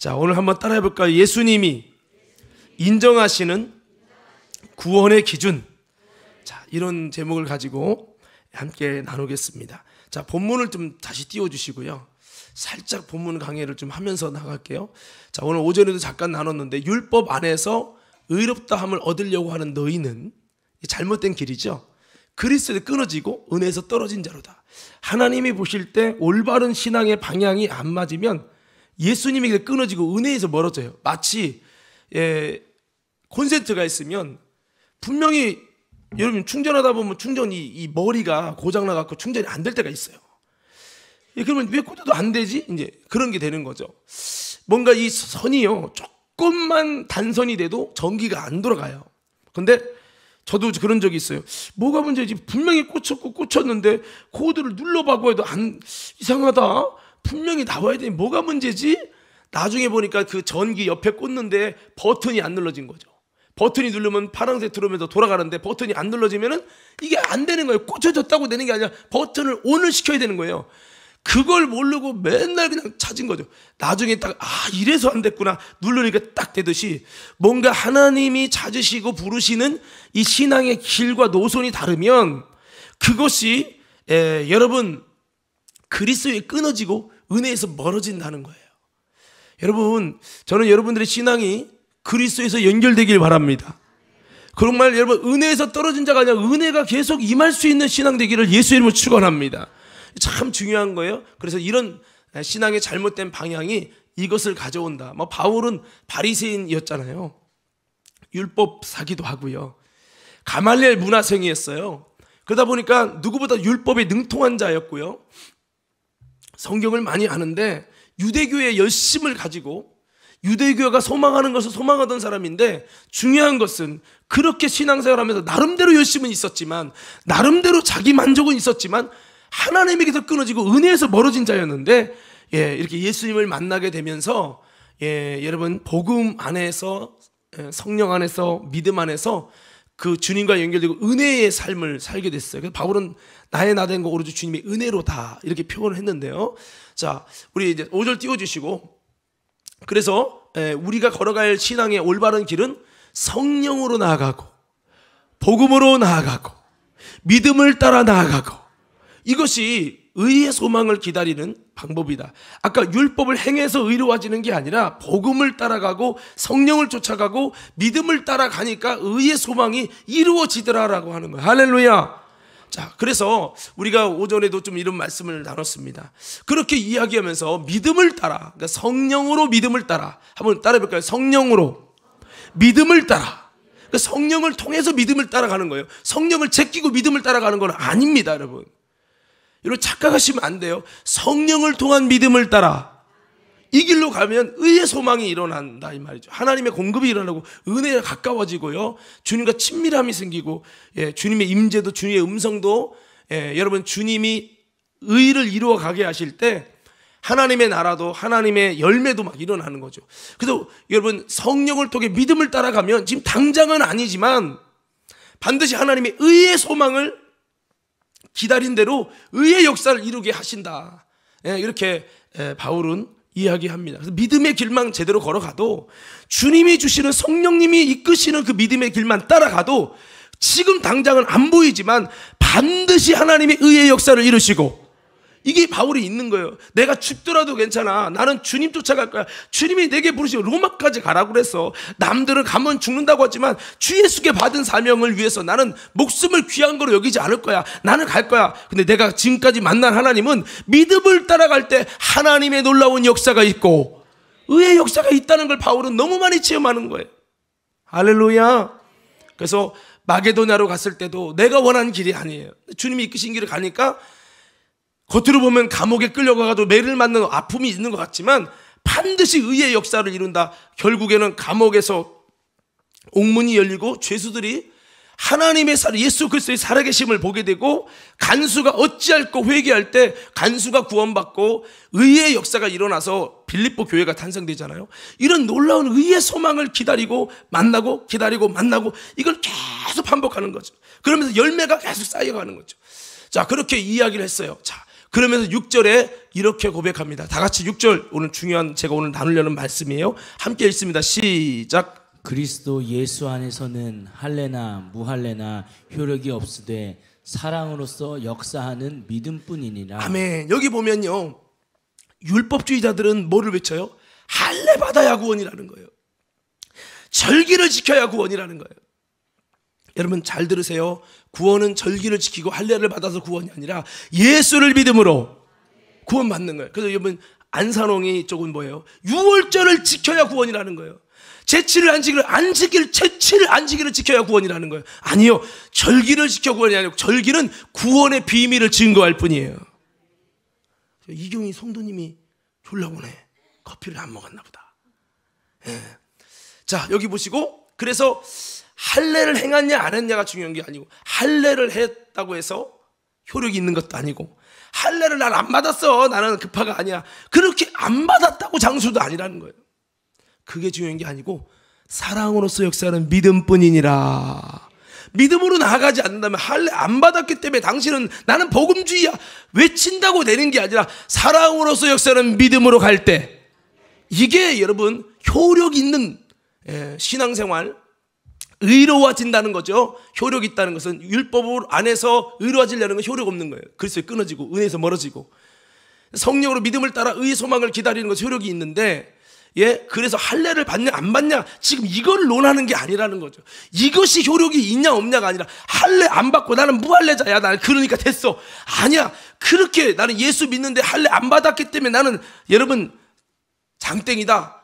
자, 오늘 한번 따라해 볼까요? 예수님이 인정하시는 구원의 기준. 자, 이런 제목을 가지고 함께 나누겠습니다. 자, 본문을 좀 다시 띄워주시고요. 살짝 본문 강해를 좀 하면서 나갈게요. 자, 오늘 오전에도 잠깐 나눴는데, 율법 안에서 의롭다함을 얻으려고 하는 너희는 잘못된 길이죠. 그리스도에 끊어지고 은혜에서 떨어진 자로다. 하나님이 보실 때 올바른 신앙의 방향이 안 맞으면 예수님에게 끊어지고 은혜에서 멀어져요. 마치 콘센트가 있으면 분명히 여러분 충전하다 보면 충전이 이 머리가 고장 나갖고 충전이 안 될 때가 있어요. 그러면 왜 꽂아도 안 되지? 이제 그런 게 되는 거죠. 뭔가 이 선이요, 조금만 단선이 돼도 전기가 안 돌아가요. 근데 저도 그런 적이 있어요. 뭐가 문제지? 분명히 꽂혔는데 코드를 눌러봐고 해도 이상하다. 분명히 나와야 돼. 뭐가 문제지? 나중에 보니까 그 전기 옆에 꽂는데 버튼이 안 눌러진 거죠. 버튼이 누르면 파란색 들어오면서 돌아가는데 버튼이 안 눌러지면은 이게 안 되는 거예요. 꽂혀졌다고 되는 게 아니라 버튼을 ON을 시켜야 되는 거예요. 그걸 모르고 맨날 그냥 찾은 거죠. 나중에 딱 이래서 안 됐구나 누르니까 딱 되듯이, 뭔가 하나님이 찾으시고 부르시는 이 신앙의 길과 노선이 다르면 그것이 여러분 그리스도에 끊어지고 은혜에서 멀어진다는 거예요. 여러분, 저는 여러분들의 신앙이 그리스도에서 연결되길 바랍니다. 그런 말, 여러분 은혜에서 떨어진 자가 아니라 은혜가 계속 임할 수 있는 신앙 되기를 예수의 이름으로 축원합니다. 참 중요한 거예요. 그래서 이런 신앙의 잘못된 방향이 이것을 가져온다. 바울은 바리새인이었잖아요. 율법 사기도 하고요. 가말리엘 문화생이었어요. 그러다 보니까 누구보다 율법에 능통한 자였고요. 성경을 많이 아는데 유대교의 열심을 가지고 유대교가 소망하는 것을 소망하던 사람인데, 중요한 것은 그렇게 신앙생활하면서 나름대로 열심은 있었지만, 나름대로 자기 만족은 있었지만 하나님에게서 끊어지고 은혜에서 멀어진 자였는데, 이렇게 예수님을 만나게 되면서 여러분 복음 안에서, 성령 안에서, 믿음 안에서 그 주님과 연결되고 은혜의 삶을 살게 됐어요. 그래서 바울은 나의 나된 거 오로지 주님의 은혜로다 이렇게 표현을 했는데요. 자, 우리 이제 5절 띄워주시고, 그래서 우리가 걸어갈 신앙의 올바른 길은 성령으로 나아가고 복음으로 나아가고 믿음을 따라 나아가고, 이것이 의의 소망을 기다리는 방법이다. 아까 율법을 행해서 의로워지는 게 아니라 복음을 따라가고 성령을 쫓아가고 믿음을 따라가니까 의의 소망이 이루어지더라라고 하는 거예요. 할렐루야. 자, 그래서 우리가 오전에도 좀 이런 말씀을 나눴습니다. 그렇게 이야기하면서 믿음을 따라, 그러니까 성령으로 믿음을 따라, 한번 따라해볼까요? 성령으로 믿음을 따라. 그러니까 성령을 통해서 믿음을 따라가는 거예요. 성령을 제끼고 믿음을 따라가는 건 아닙니다, 여러분. 여러분 착각하시면 안 돼요. 성령을 통한 믿음을 따라 이 길로 가면 의의 소망이 일어난다 이 말이죠. 하나님의 공급이 일어나고 은혜가 가까워지고요, 주님과 친밀함이 생기고, 주님의 임재도, 주님의 음성도, 여러분 주님이 의를 이루어 가게 하실 때 하나님의 나라도, 하나님의 열매도 막 일어나는 거죠. 그래서 여러분 성령을 통해 믿음을 따라가면 지금 당장은 아니지만 반드시 하나님의 의의 소망을 기다린 대로 의의 역사를 이루게 하신다. 이렇게 바울은 이야기합니다. 그래서 믿음의 길만 제대로 걸어가도, 주님이 주시는 성령님이 이끄시는 그 믿음의 길만 따라가도 지금 당장은 안 보이지만 반드시 하나님의 의의 역사를 이루시고, 이게 바울이 있는 거예요. 내가 죽더라도 괜찮아. 나는 주님 쫓아갈 거야. 주님이 내게 부르시고 로마까지 가라고 그랬어. 남들은 가면 죽는다고 하지만 주 예수께 받은 사명을 위해서 나는 목숨을 귀한 거로 여기지 않을 거야. 나는 갈 거야. 근데 내가 지금까지 만난 하나님은 믿음을 따라갈 때 하나님의 놀라운 역사가 있고 의의 역사가 있다는 걸 바울은 너무 많이 체험하는 거예요. 할렐루야. 그래서 마게도냐로 갔을 때도 내가 원하는 길이 아니에요. 주님이 이끄신 길을 가니까 겉으로 보면 감옥에 끌려가가지고 매를 맞는 아픔이 있는 것 같지만 반드시 의의 역사를 이룬다. 결국에는 감옥에서 옥문이 열리고 죄수들이 하나님의 예수 그리스도의 살아계심을 보게 되고, 간수가 어찌할꼬 회개할 때 간수가 구원받고 의의 역사가 일어나서 빌립보 교회가 탄생되잖아요. 이런 놀라운 의의 소망을 기다리고 만나고 기다리고 만나고, 이걸 계속 반복하는 거죠. 그러면서 열매가 계속 쌓여가는 거죠. 자, 그렇게 이야기를 했어요. 자, 그러면서 6절에 이렇게 고백합니다. 다 같이 6절, 오늘 중요한 제가 오늘 나누려는 말씀이에요. 함께 읽습니다. 시작. 그리스도 예수 안에서는 할례나 무할례나 효력이 없으되 사랑으로서 역사하는 믿음뿐이니라. 아멘. 여기 보면요, 율법주의자들은 뭐를 외쳐요? 할례 받아야 구원이라는 거예요. 절기를 지켜야 구원이라는 거예요. 여러분 잘 들으세요. 구원은 절기를 지키고 할례를 받아서 구원이 아니라 예수를 믿음으로 구원받는 거예요. 그래서 여러분 안산홍이 쪽은 뭐예요? 유월절을 지켜야 구원이라는 거예요. 제칠을 안 지기를 제칠을 안 지기를 지켜야 구원이라는 거예요. 아니요, 절기를 지켜 구원이 아니고 절기는 구원의 비밀을 증거할 뿐이에요. 이경희 성도님이 졸라보네. 커피를 안 먹었나 보다. 예. 자, 여기 보시고, 그래서 할례를 행했냐 안 했냐가 중요한 게 아니고, 할례를 했다고 해서 효력이 있는 것도 아니고, 할례를 난 안 받았어, 나는 급파가 아니야, 그렇게 안 받았다고 장수도 아니라는 거예요. 그게 중요한 게 아니고 사랑으로서 역사하는 믿음뿐이니라. 믿음으로 나아가지 않는다면 할례 안 받았기 때문에 당신은 나는 복음주의야 외친다고 되는 게 아니라 사랑으로서 역사하는 믿음으로 갈 때, 이게 여러분 효력 있는 신앙생활, 의로워진다는 거죠. 효력 있다는 것은 율법 안에서 의로워지려는 건 효력 없는 거예요. 그리스도에 끊어지고 은혜에서 멀어지고, 성령으로 믿음을 따라 의의 소망을 기다리는 것은 효력이 있는데, 그래서 할례를 받냐 안 받냐 지금 이걸 논하는 게 아니라는 거죠. 이것이 효력이 있냐 없냐가 아니라 할례 안 받고 나는 무할례자야, 나는 그러니까 됐어, 아니야, 그렇게 나는 예수 믿는데 할례 안 받았기 때문에 나는 여러분 장땡이다,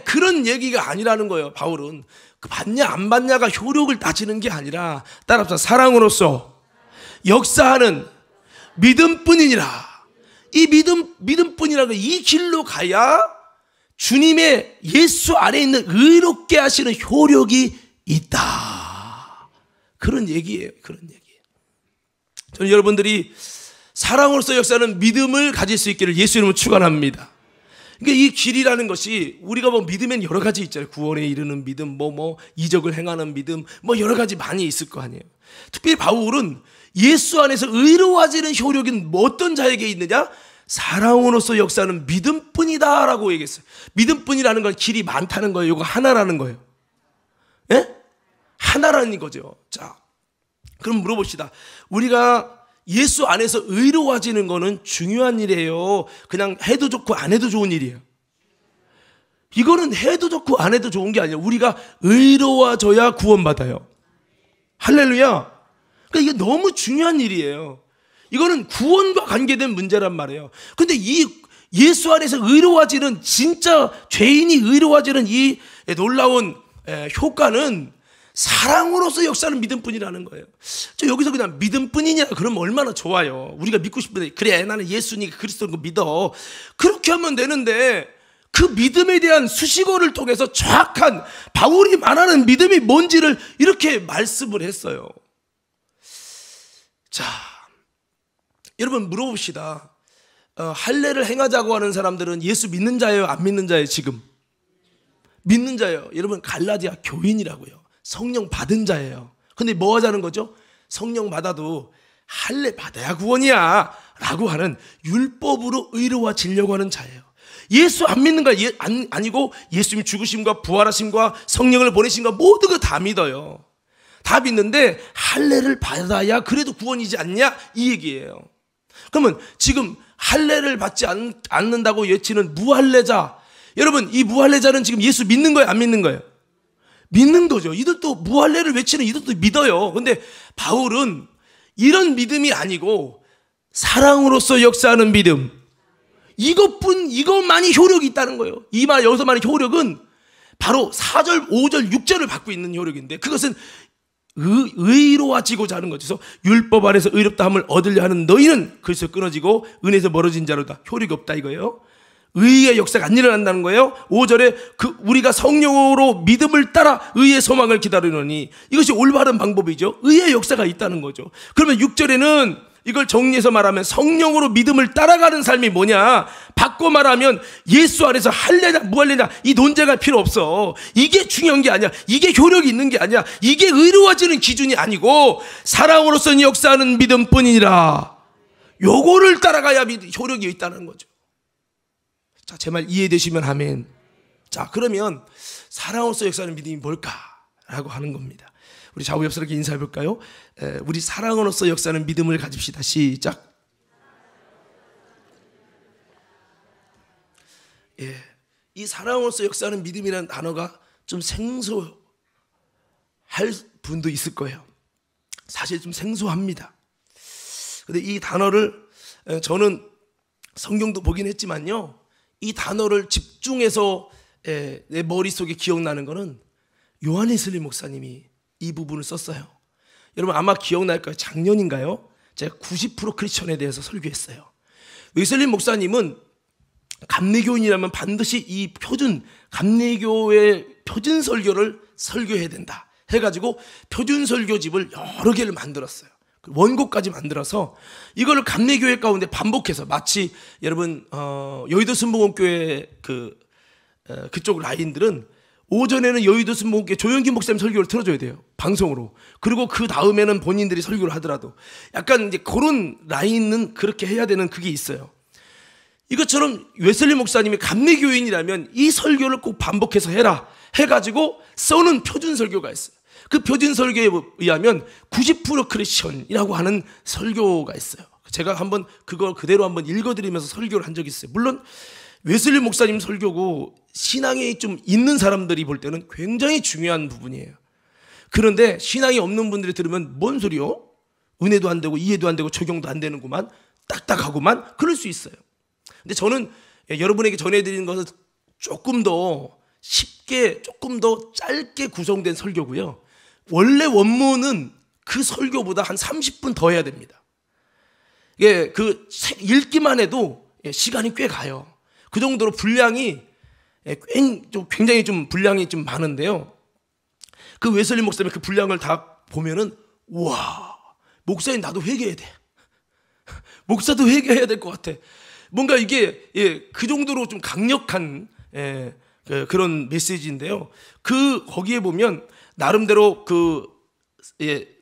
그런 얘기가 아니라는 거예요. 바울은 그 받냐 안 받냐가 효력을 따지는 게 아니라 따라서 사랑으로서 역사하는 믿음뿐이니라. 이 믿음뿐이라는 이 길로 가야 주님의 예수 안에 있는 의롭게 하시는 효력이 있다. 그런 얘기예요. 그런 얘기예요. 저는 여러분들이 사랑으로서 역사하는 믿음을 가질 수 있기를 예수 이름으로 축원합니다. 그러니까 이 길이라는 것이 우리가 뭐 믿으면 여러 가지 있잖아요. 구원에 이르는 믿음, 이적을 행하는 믿음, 여러 가지 많이 있을 거 아니에요. 특별히 바울은 예수 안에서 의로워지는 효력이 어떤 자에게 있느냐? 사랑으로서 역사하는 믿음뿐이다라고 얘기했어요. 믿음뿐이라는 건 길이 많다는 거예요. 이거 하나라는 거예요. 하나라는 거죠. 자, 그럼 물어봅시다. 우리가 예수 안에서 의로워지는 거는 중요한 일이에요? 그냥 해도 좋고 안 해도 좋은 일이에요? 이거는 해도 좋고 안 해도 좋은 게 아니에요. 우리가 의로워져야 구원받아요. 할렐루야. 그러니까 이게 너무 중요한 일이에요. 이거는 구원과 관계된 문제란 말이에요. 근데 이 예수 안에서 의로워지는, 진짜 죄인이 의로워지는 이 놀라운 효과는 사랑으로서 역사하는 믿음뿐이라는 거예요. 저 여기서 그냥 믿음뿐이냐 그러면 얼마나 좋아요. 우리가 믿고 싶은데, 그래 나는 예수니까 그리스도를 믿어, 그렇게 하면 되는데, 그 믿음에 대한 수식어를 통해서 정확한 바울이 말하는 믿음이 뭔지를 이렇게 말씀을 했어요. 자, 여러분 물어봅시다. 할례를 행하자고 하는 사람들은 예수 믿는 자예요, 안 믿는 자예요? 지금 믿는 자예요. 여러분 갈라디아 교인이라고요. 성령 받은 자예요. 근데 뭐 하자는 거죠? 성령 받아도 할례 받아야 구원이야 라고 하는 율법으로 의로워지려고 하는 자예요. 예수 안 믿는 거 아니고 예수님 죽으심과 부활하심과 성령을 보내심과 모든 거 다 믿어요. 다 믿는데 할례를 받아야 그래도 구원이지 않냐, 이 얘기예요. 그러면 지금 할례를 받지 않는다고 외치는 무할례자, 여러분 이 무할례자는 지금 예수 믿는 거예요, 안 믿는 거예요? 믿는 거죠. 이들도 무할례를 외치는 이들도 믿어요. 근데 바울은 이런 믿음이 아니고 사랑으로서 역사하는 믿음, 이것만이 효력이 있다는 거예요. 여기서 말하는 효력은 바로 4절, 5절, 6절을 받고 있는 효력인데, 그것은 의로워지고자 하는 거죠. 그래서 율법 안에서 의롭다함을 얻으려 하는 너희는 그리스도 끊어지고 은혜에서 멀어진 자로다. 효력이 없다 이거예요. 의의 역사가 안 일어난다는 거예요. 5절에 우리가 성령으로 믿음을 따라 의의 소망을 기다리노니, 이것이 올바른 방법이죠. 의의 역사가 있다는 거죠. 그러면 6절에는 이걸 정리해서 말하면 성령으로 믿음을 따라가는 삶이 뭐냐? 바꿔 말하면 예수 안에서 할례냐 무할례냐 이 논쟁할 필요 없어. 이게 중요한 게 아니야. 이게 효력이 있는 게 아니야. 이게 의로워지는 기준이 아니고 사랑으로서 역사하는 믿음뿐이니라. 요거를 따라가야 효력이 있다는 거죠. 자, 제 말 이해되시면 아멘. 자, 그러면 사랑으로서 역사하는 믿음이 뭘까라고 하는 겁니다. 우리 좌우협스럽게 인사해 볼까요? 우리 사랑으로서 역사하는 믿음을 가집시다. 시작. 예, 이 사랑으로서 역사하는 믿음이라는 단어가 좀 생소할 분도 있을 거예요. 사실 좀 생소합니다. 근데 이 단어를 저는 성경도 보긴 했지만요, 이 단어를 집중해서 내 머릿속에 기억나는 거는 요한 웨슬리 목사님이 이 부분을 썼어요. 여러분 아마 기억날 거예요. 작년인가요? 제가 90% 크리스천에 대해서 설교했어요. 웨슬리 목사님은 감리교인이라면 반드시 이 감리교의 표준 설교를 설교해야 된다 해가지고 표준 설교집을 여러 개를 만들었어요. 원고까지 만들어서 이거를 감리교회 가운데 반복해서, 마치 여러분 여의도 순복음교회 그쪽 라인들은 오전에는 여의도 순복음교회 조영기 목사님 설교를 틀어줘야 돼요, 방송으로. 그리고 그 다음에는 본인들이 설교를 하더라도 약간 이제 그런 라인은 그렇게 해야 되는 그게 있어요. 이것처럼 웨슬리 목사님이 감리교인이라면 이 설교를 꼭 반복해서 해라 해가지고 써는 표준 설교가 있어요. 그 표준 설교에 의하면 90% 크리스천이라고 하는 설교가 있어요. 제가 한번 그걸 그대로 한번 읽어드리면서 설교를 한 적이 있어요. 물론 웨슬리 목사님 설교고 신앙이 좀 있는 사람들이 볼 때는 굉장히 중요한 부분이에요. 그런데 신앙이 없는 분들이 들으면 뭔 소리요? 은혜도 안 되고 이해도 안 되고 적용도 안 되는구만, 딱딱하구만, 그럴 수 있어요. 근데 저는 여러분에게 전해드리는 것은 조금 더 쉽게, 조금 더 짧게 구성된 설교고요. 원래 원문은 그 설교보다 한 30분 더 해야 됩니다. 예, 읽기만 해도 시간이 꽤 가요. 그 정도로 분량이 굉장히 좀 분량이 좀 많은데요. 그 웨슬리 목사님 그 분량을 다 보면은, 우와, 목사님 나도 회개해야 돼. 목사도 회개해야 될 것 같아. 뭔가 이게 그 정도로 좀 강력한 그런 메시지인데요. 거기에 보면 나름대로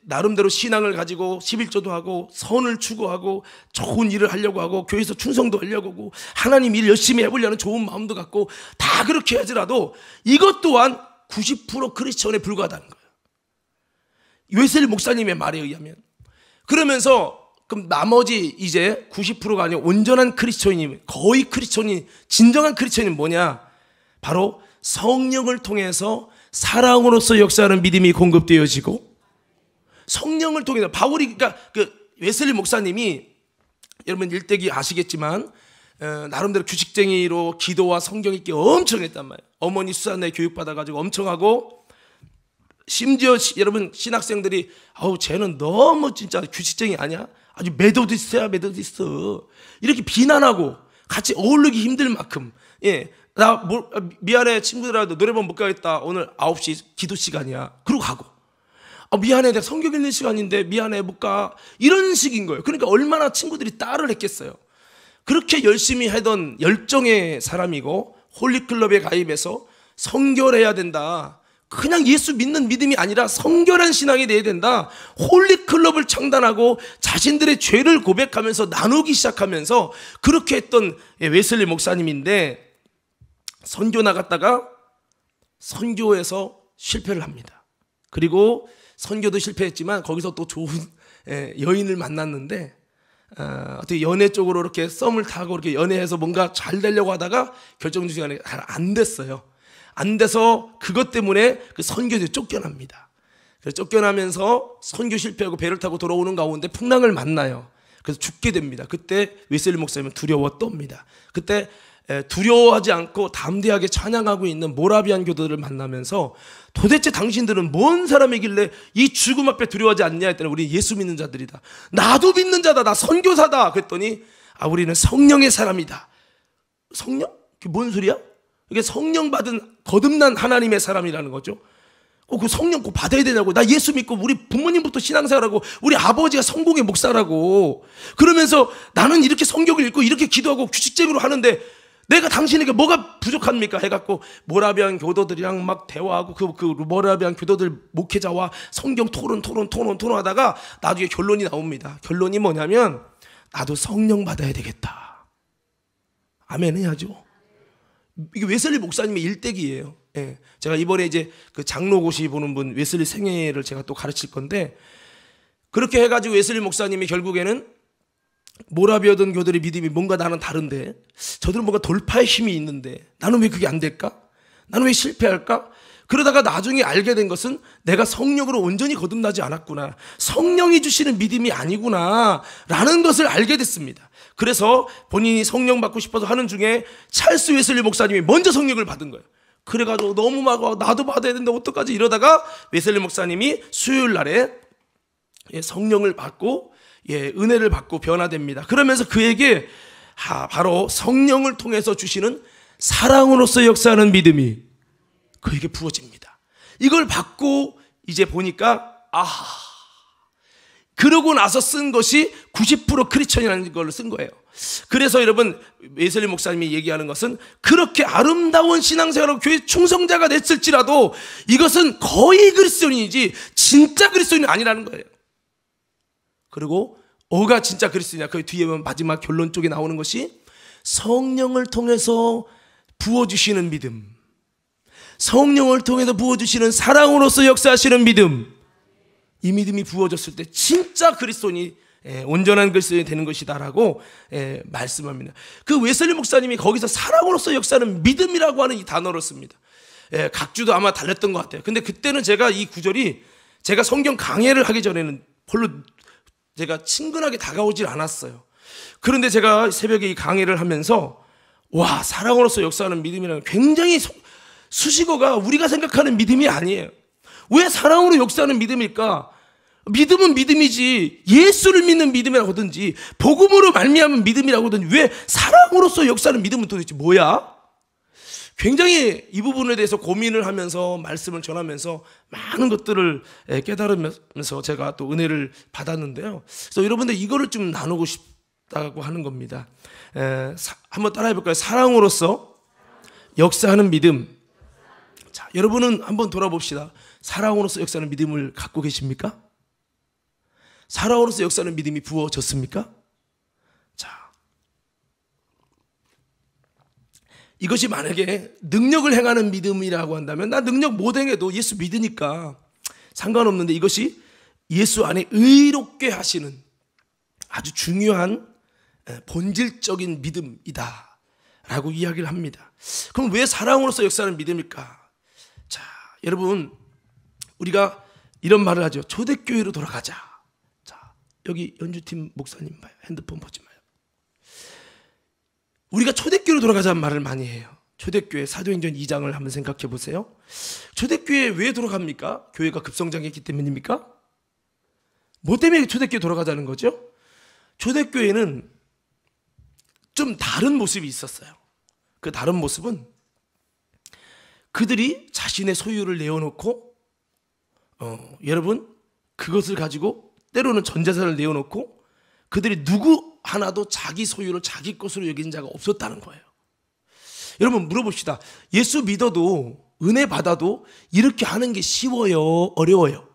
나름대로 신앙을 가지고 11조도 하고 선을 추구하고 좋은 일을 하려고 하고 교회에서 충성도 하려고 하고 하나님 일 열심히 해보려는 좋은 마음도 갖고 다 그렇게 하더라도 이것 또한 90% 크리스천에 불과하다는 거예요. 웨슬리 목사님의 말에 의하면. 그러면서 그럼 나머지 이제 90%가 아니라 온전한 크리스천이, 거의 크리스천이, 진정한 크리스천이 뭐냐? 바로 성령을 통해서 사랑으로서 역사하는 믿음이 공급되어지고, 성령을 통해서 바울이, 그러니까 웨슬리 목사님이 여러분 일대기 아시겠지만 나름대로 규칙쟁이로 기도와 성경 읽기 엄청 했단 말이에요. 어머니 수산에 교육받아가지고 엄청 하고, 심지어 여러분 신학생들이 아우 쟤는 너무 진짜 규칙쟁이 아니야? 아주 메도디스트야 메도디스트, 이렇게 비난하고 같이 어울리기 힘들 만큼, 미안해 친구들하고 노래방 못 가겠다, 오늘 9시 기도 시간이야, 그러고 가고, 미안해 내가 성경 읽는 시간인데 미안해 못 가, 이런 식인 거예요. 그러니까 얼마나 친구들이 따를 했겠어요. 그렇게 열심히 하던 열정의 사람이고 홀리클럽에 가입해서 성결해야 된다, 그냥 예수 믿는 믿음이 아니라 성결한 신앙이 돼야 된다, 홀리클럽을 창단하고 자신들의 죄를 고백하면서 나누기 시작하면서 그렇게 했던 웨슬리 목사님인데, 선교 나갔다가 선교에서 실패를 합니다. 그리고 선교도 실패했지만 거기서 또 좋은 여인을 만났는데, 어떻게 연애 쪽으로 이렇게 썸을 타고 이렇게 연애해서 뭔가 잘 되려고 하다가 결정적 시간에 잘 안 됐어요. 안 돼서 그것 때문에 그 선교에 쫓겨납니다. 그래서 쫓겨나면서 선교 실패하고 배를 타고 돌아오는 가운데 풍랑을 만나요. 그래서 죽게 됩니다. 그때 웨슬리 목사님은 두려워 떱니다. 그때 두려워하지 않고 담대하게 찬양하고 있는 모라비안 교도들을 만나면서, 도대체 당신들은 뭔 사람이길래 이 죽음 앞에 두려워하지 않냐 했더니, 우리 예수 믿는 자들이다, 나도 믿는 자다, 나 선교사다 그랬더니, 우리는 성령의 사람이다. 성령? 그게 뭔 소리야? 이게 성령 받은 거듭난 하나님의 사람이라는 거죠. 그 성령 꼭 받아야 되냐고. 나 예수 믿고 우리 부모님부터 신앙생활하고 우리 아버지가 성공의 목사라고. 그러면서 나는 이렇게 성경을 읽고 이렇게 기도하고 규칙적으로 하는데 내가 당신에게 뭐가 부족합니까? 해갖고 모라비안 교도들이랑 막 대화하고 그 모라비안 교도들 목회자와 성경 토론하다가 나중에 결론이 나옵니다. 결론이 뭐냐면, 나도 성령 받아야 되겠다. 아멘 해야죠. 이게 웨슬리 목사님의 일대기예요. 예. 제가 이번에 이제 그 장로고시 보는 분 웨슬리 생애를 제가 또 가르칠 건데, 그렇게 해가지고 웨슬리 목사님이 결국에는 모라비어던 교들의 믿음이 뭔가 나는 다른데, 저들은 뭔가 돌파의 힘이 있는데 나는 왜 그게 안 될까? 나는 왜 실패할까? 그러다가 나중에 알게 된 것은 내가 성령으로 온전히 거듭나지 않았구나, 성령이 주시는 믿음이 아니구나 라는 것을 알게 됐습니다. 그래서 본인이 성령 받고 싶어서 하는 중에 찰스 웨슬리 목사님이 먼저 성령을 받은 거예요. 그래가지고 너무 막 나도 받아야 된다 어떡하지 이러다가 웨슬리 목사님이 수요일 날에 성령을 받고 은혜를 받고 변화됩니다. 그러면서 그에게 바로 성령을 통해서 주시는 사랑으로서 역사하는 믿음이 그에게 부어집니다. 이걸 받고 이제 보니까 그러고 나서 쓴 것이 90% 크리스천이라는 걸 쓴 거예요. 그래서 여러분, 웨슬리 목사님이 얘기하는 것은 그렇게 아름다운 신앙생활하고 교회 충성자가 됐을지라도 이것은 거의 그리스도인이지 진짜 그리스도인은 아니라는 거예요. 그리고 뭐가 진짜 그리스도인이냐, 그 뒤에 보면 마지막 결론 쪽에 나오는 것이 성령을 통해서 부어주시는 믿음, 성령을 통해서 부어주시는 사랑으로서 역사하시는 믿음, 이 믿음이 부어졌을 때 진짜 그리스도인이 온전한 그리스도인이 되는 것이다라고 말씀합니다. 그 웨슬리 목사님이 거기서 사랑으로서 역사하는 믿음이라고 하는 이 단어를 씁니다. 각주도 아마 달렸던 것 같아요. 근데 그때는 제가 이 구절이 제가 성경 강해를 하기 전에는 별로 제가 친근하게 다가오질 않았어요. 그런데 제가 새벽에 이 강해를 하면서 사랑으로서 역사하는 믿음이라는 굉장히 수식어가 우리가 생각하는 믿음이 아니에요. 왜 사랑으로 역사하는 믿음일까? 믿음은 믿음이지 예수를 믿는 믿음이라고 하든지 복음으로 말미암은 믿음이라고 하든지 왜 사랑으로서 역사하는 믿음은 도대체 뭐야? 굉장히 이 부분에 대해서 고민을 하면서 말씀을 전하면서 많은 것들을 깨달으면서 제가 또 은혜를 받았는데요. 그래서 여러분들 이거를 좀 나누고 싶다고 하는 겁니다. 한번 따라해 볼까요? 사랑으로서 역사하는 믿음. 자, 여러분은 한번 돌아봅시다. 사랑으로서 역사하는 믿음을 갖고 계십니까? 사랑으로서 역사하는 믿음이 부어졌습니까? 자, 이것이 만약에 능력을 행하는 믿음이라고 한다면 나 능력 못 행해도 예수 믿으니까 상관없는데, 이것이 예수 안에 의롭게 하시는 아주 중요한 본질적인 믿음이다 라고 이야기를 합니다. 그럼 왜 사랑으로서 역사하는 믿음일까? 자, 여러분, 우리가 이런 말을 하죠. 초대교회로 돌아가자. 자, 여기 연주팀 목사님 봐요. 핸드폰 보지 마요. 우리가 초대교회로 돌아가자는 말을 많이 해요. 초대교회 사도행전 2장을 한번 생각해 보세요. 초대교회에 왜 돌아갑니까? 교회가 급성장했기 때문입니까? 뭐 때문에 초대교회 돌아가자는 거죠? 초대교회는 좀 다른 모습이 있었어요. 그 다른 모습은 그들이 자신의 소유를 내어놓고 여러분, 그것을 가지고 때로는 전 재산을 내어놓고 그들이 누구 하나도 자기 소유를 자기 것으로 여긴 자가 없었다는 거예요. 여러분, 물어봅시다. 예수 믿어도 은혜 받아도 이렇게 하는 게 쉬워요? 어려워요?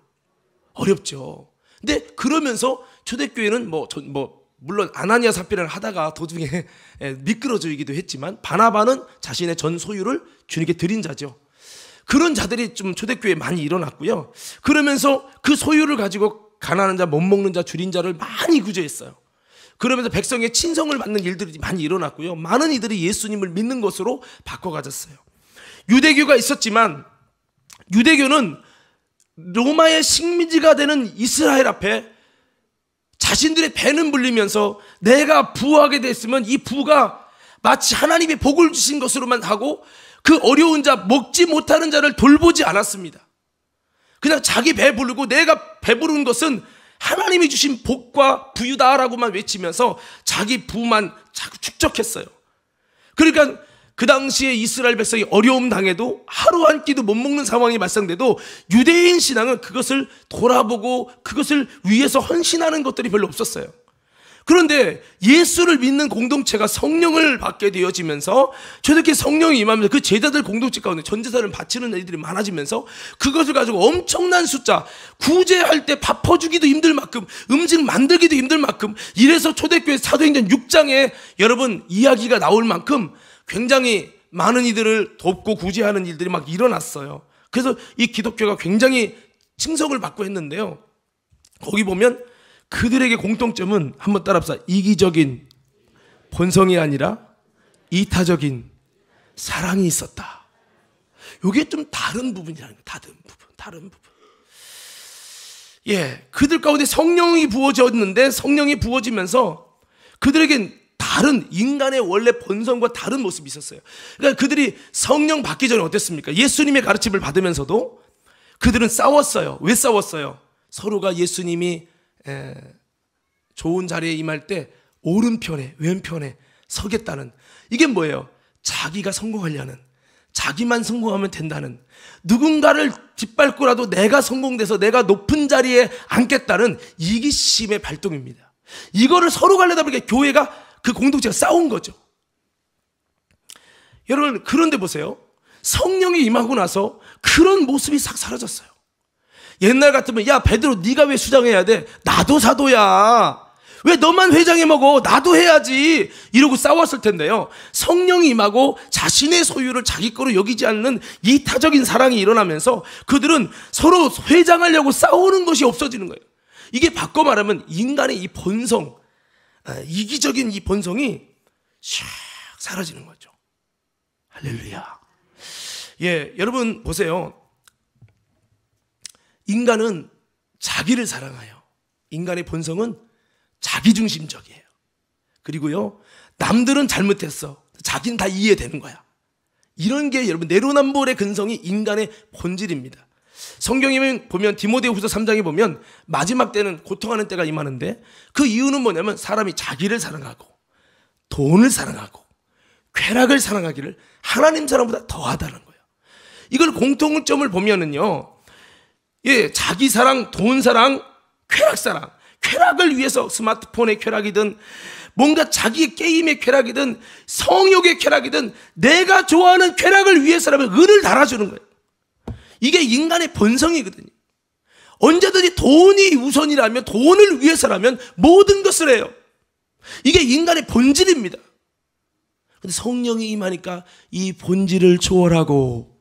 어렵죠. 근데 그러면서 초대교회는 물론 아나니아 삽비라를 하다가 도중에 미끄러지기도 했지만 바나바는 자신의 전 소유를 주님께 드린 자죠. 그런 자들이 좀 초대교회에 많이 일어났고요. 그러면서 그 소유를 가지고 가난한 자, 못 먹는 자, 줄인 자를 많이 구제했어요. 그러면서 백성의 친성을 받는 일들이 많이 일어났고요. 많은 이들이 예수님을 믿는 것으로 바꿔가졌어요. 유대교가 있었지만 유대교는 로마의 식민지가 되는 이스라엘 앞에 자신들의 배는 불리면서 내가 부하게 됐으면 이 부가 마치 하나님의 복을 주신 것으로만 하고 그 어려운 자, 먹지 못하는 자를 돌보지 않았습니다. 그냥 자기 배 부르고 내가 배부른 것은 하나님이 주신 복과 부유다라고만 외치면서 자기 부만 자꾸 축적했어요. 그러니까 그 당시에 이스라엘 백성이 어려움 당해도 하루 한 끼도 못 먹는 상황이 발생돼도 유대인 신앙은 그것을 돌아보고 그것을 위해서 헌신하는 것들이 별로 없었어요. 그런데 예수를 믿는 공동체가 성령을 받게 되어지면서 초대교회 성령이 임하면서 그 제자들 공동체 가운데 전제사를 바치는 일들이 많아지면서 그것을 가지고 엄청난 숫자, 구제할 때 밥 퍼주기도 힘들 만큼, 음식 만들기도 힘들 만큼, 이래서 초대교회 사도행전 6장에 여러분 이야기가 나올 만큼 굉장히 많은 이들을 돕고 구제하는 일들이 막 일어났어요. 그래서 이 기독교가 굉장히 칭송을 받고 했는데요, 거기 보면 그들에게 공통점은, 한번 따라합시다. 이기적인 본성이 아니라 이타적인 사랑이 있었다. 이게 좀 다른 부분이라는 거예요. 다른 부분. 예, 그들 가운데 성령이 부어졌는데, 성령이 부어지면서 그들에겐 다른 인간의 원래 본성과 다른 모습이 있었어요. 그러니까 그들이 성령 받기 전에 어땠습니까? 예수님의 가르침을 받으면서도 그들은 싸웠어요. 왜 싸웠어요? 서로가 예수님이 좋은 자리에 임할 때 오른편에 왼편에 서겠다는, 이게 뭐예요? 자기가 성공하려는, 자기만 성공하면 된다는, 누군가를 뒷밟고라도 내가 성공돼서 내가 높은 자리에 앉겠다는 이기심의 발동입니다. 이거를 서로 가려다 보니까 교회가, 그 공동체가 싸운 거죠. 여러분, 그런데 보세요. 성령이 임하고 나서 그런 모습이 싹 사라졌어요. 옛날 같으면, 야 베드로 네가 왜 수장해야 돼? 나도 사도야. 왜 너만 회장해 먹어? 나도 해야지. 이러고 싸웠을 텐데요, 성령이 임하고 자신의 소유를 자기 거로 여기지 않는 이타적인 사랑이 일어나면서 그들은 서로 회장하려고 싸우는 것이 없어지는 거예요. 이게 바꿔 말하면 인간의 이 본성, 이기적인 이 본성이 샥 사라지는 거죠. 할렐루야. 예, 여러분 보세요. 인간은 자기를 사랑해요. 인간의 본성은 자기중심적이에요. 그리고요, 남들은 잘못했어, 자기는 다 이해되는 거야. 이런 게 여러분 내로남불의 근성이 인간의 본질입니다. 성경에 보면 디모데후서 3장에 보면 마지막 때는 고통하는 때가 임하는데, 그 이유는 뭐냐면 사람이 자기를 사랑하고 돈을 사랑하고 쾌락을 사랑하기를 하나님 사랑보다 더하다는 거예요. 이걸 공통점을 보면은요, 예, 자기 사랑, 돈 사랑, 쾌락 사랑, 쾌락을 위해서 스마트폰의 쾌락이든 뭔가 자기의 게임의 쾌락이든 성욕의 쾌락이든 내가 좋아하는 쾌락을 위해서라면 을을 달아주는 거예요. 이게 인간의 본성이거든요. 언제든지 돈이 우선이라면, 돈을 위해서라면 모든 것을 해요. 이게 인간의 본질입니다. 근데 성령이 임하니까 이 본질을 초월하고,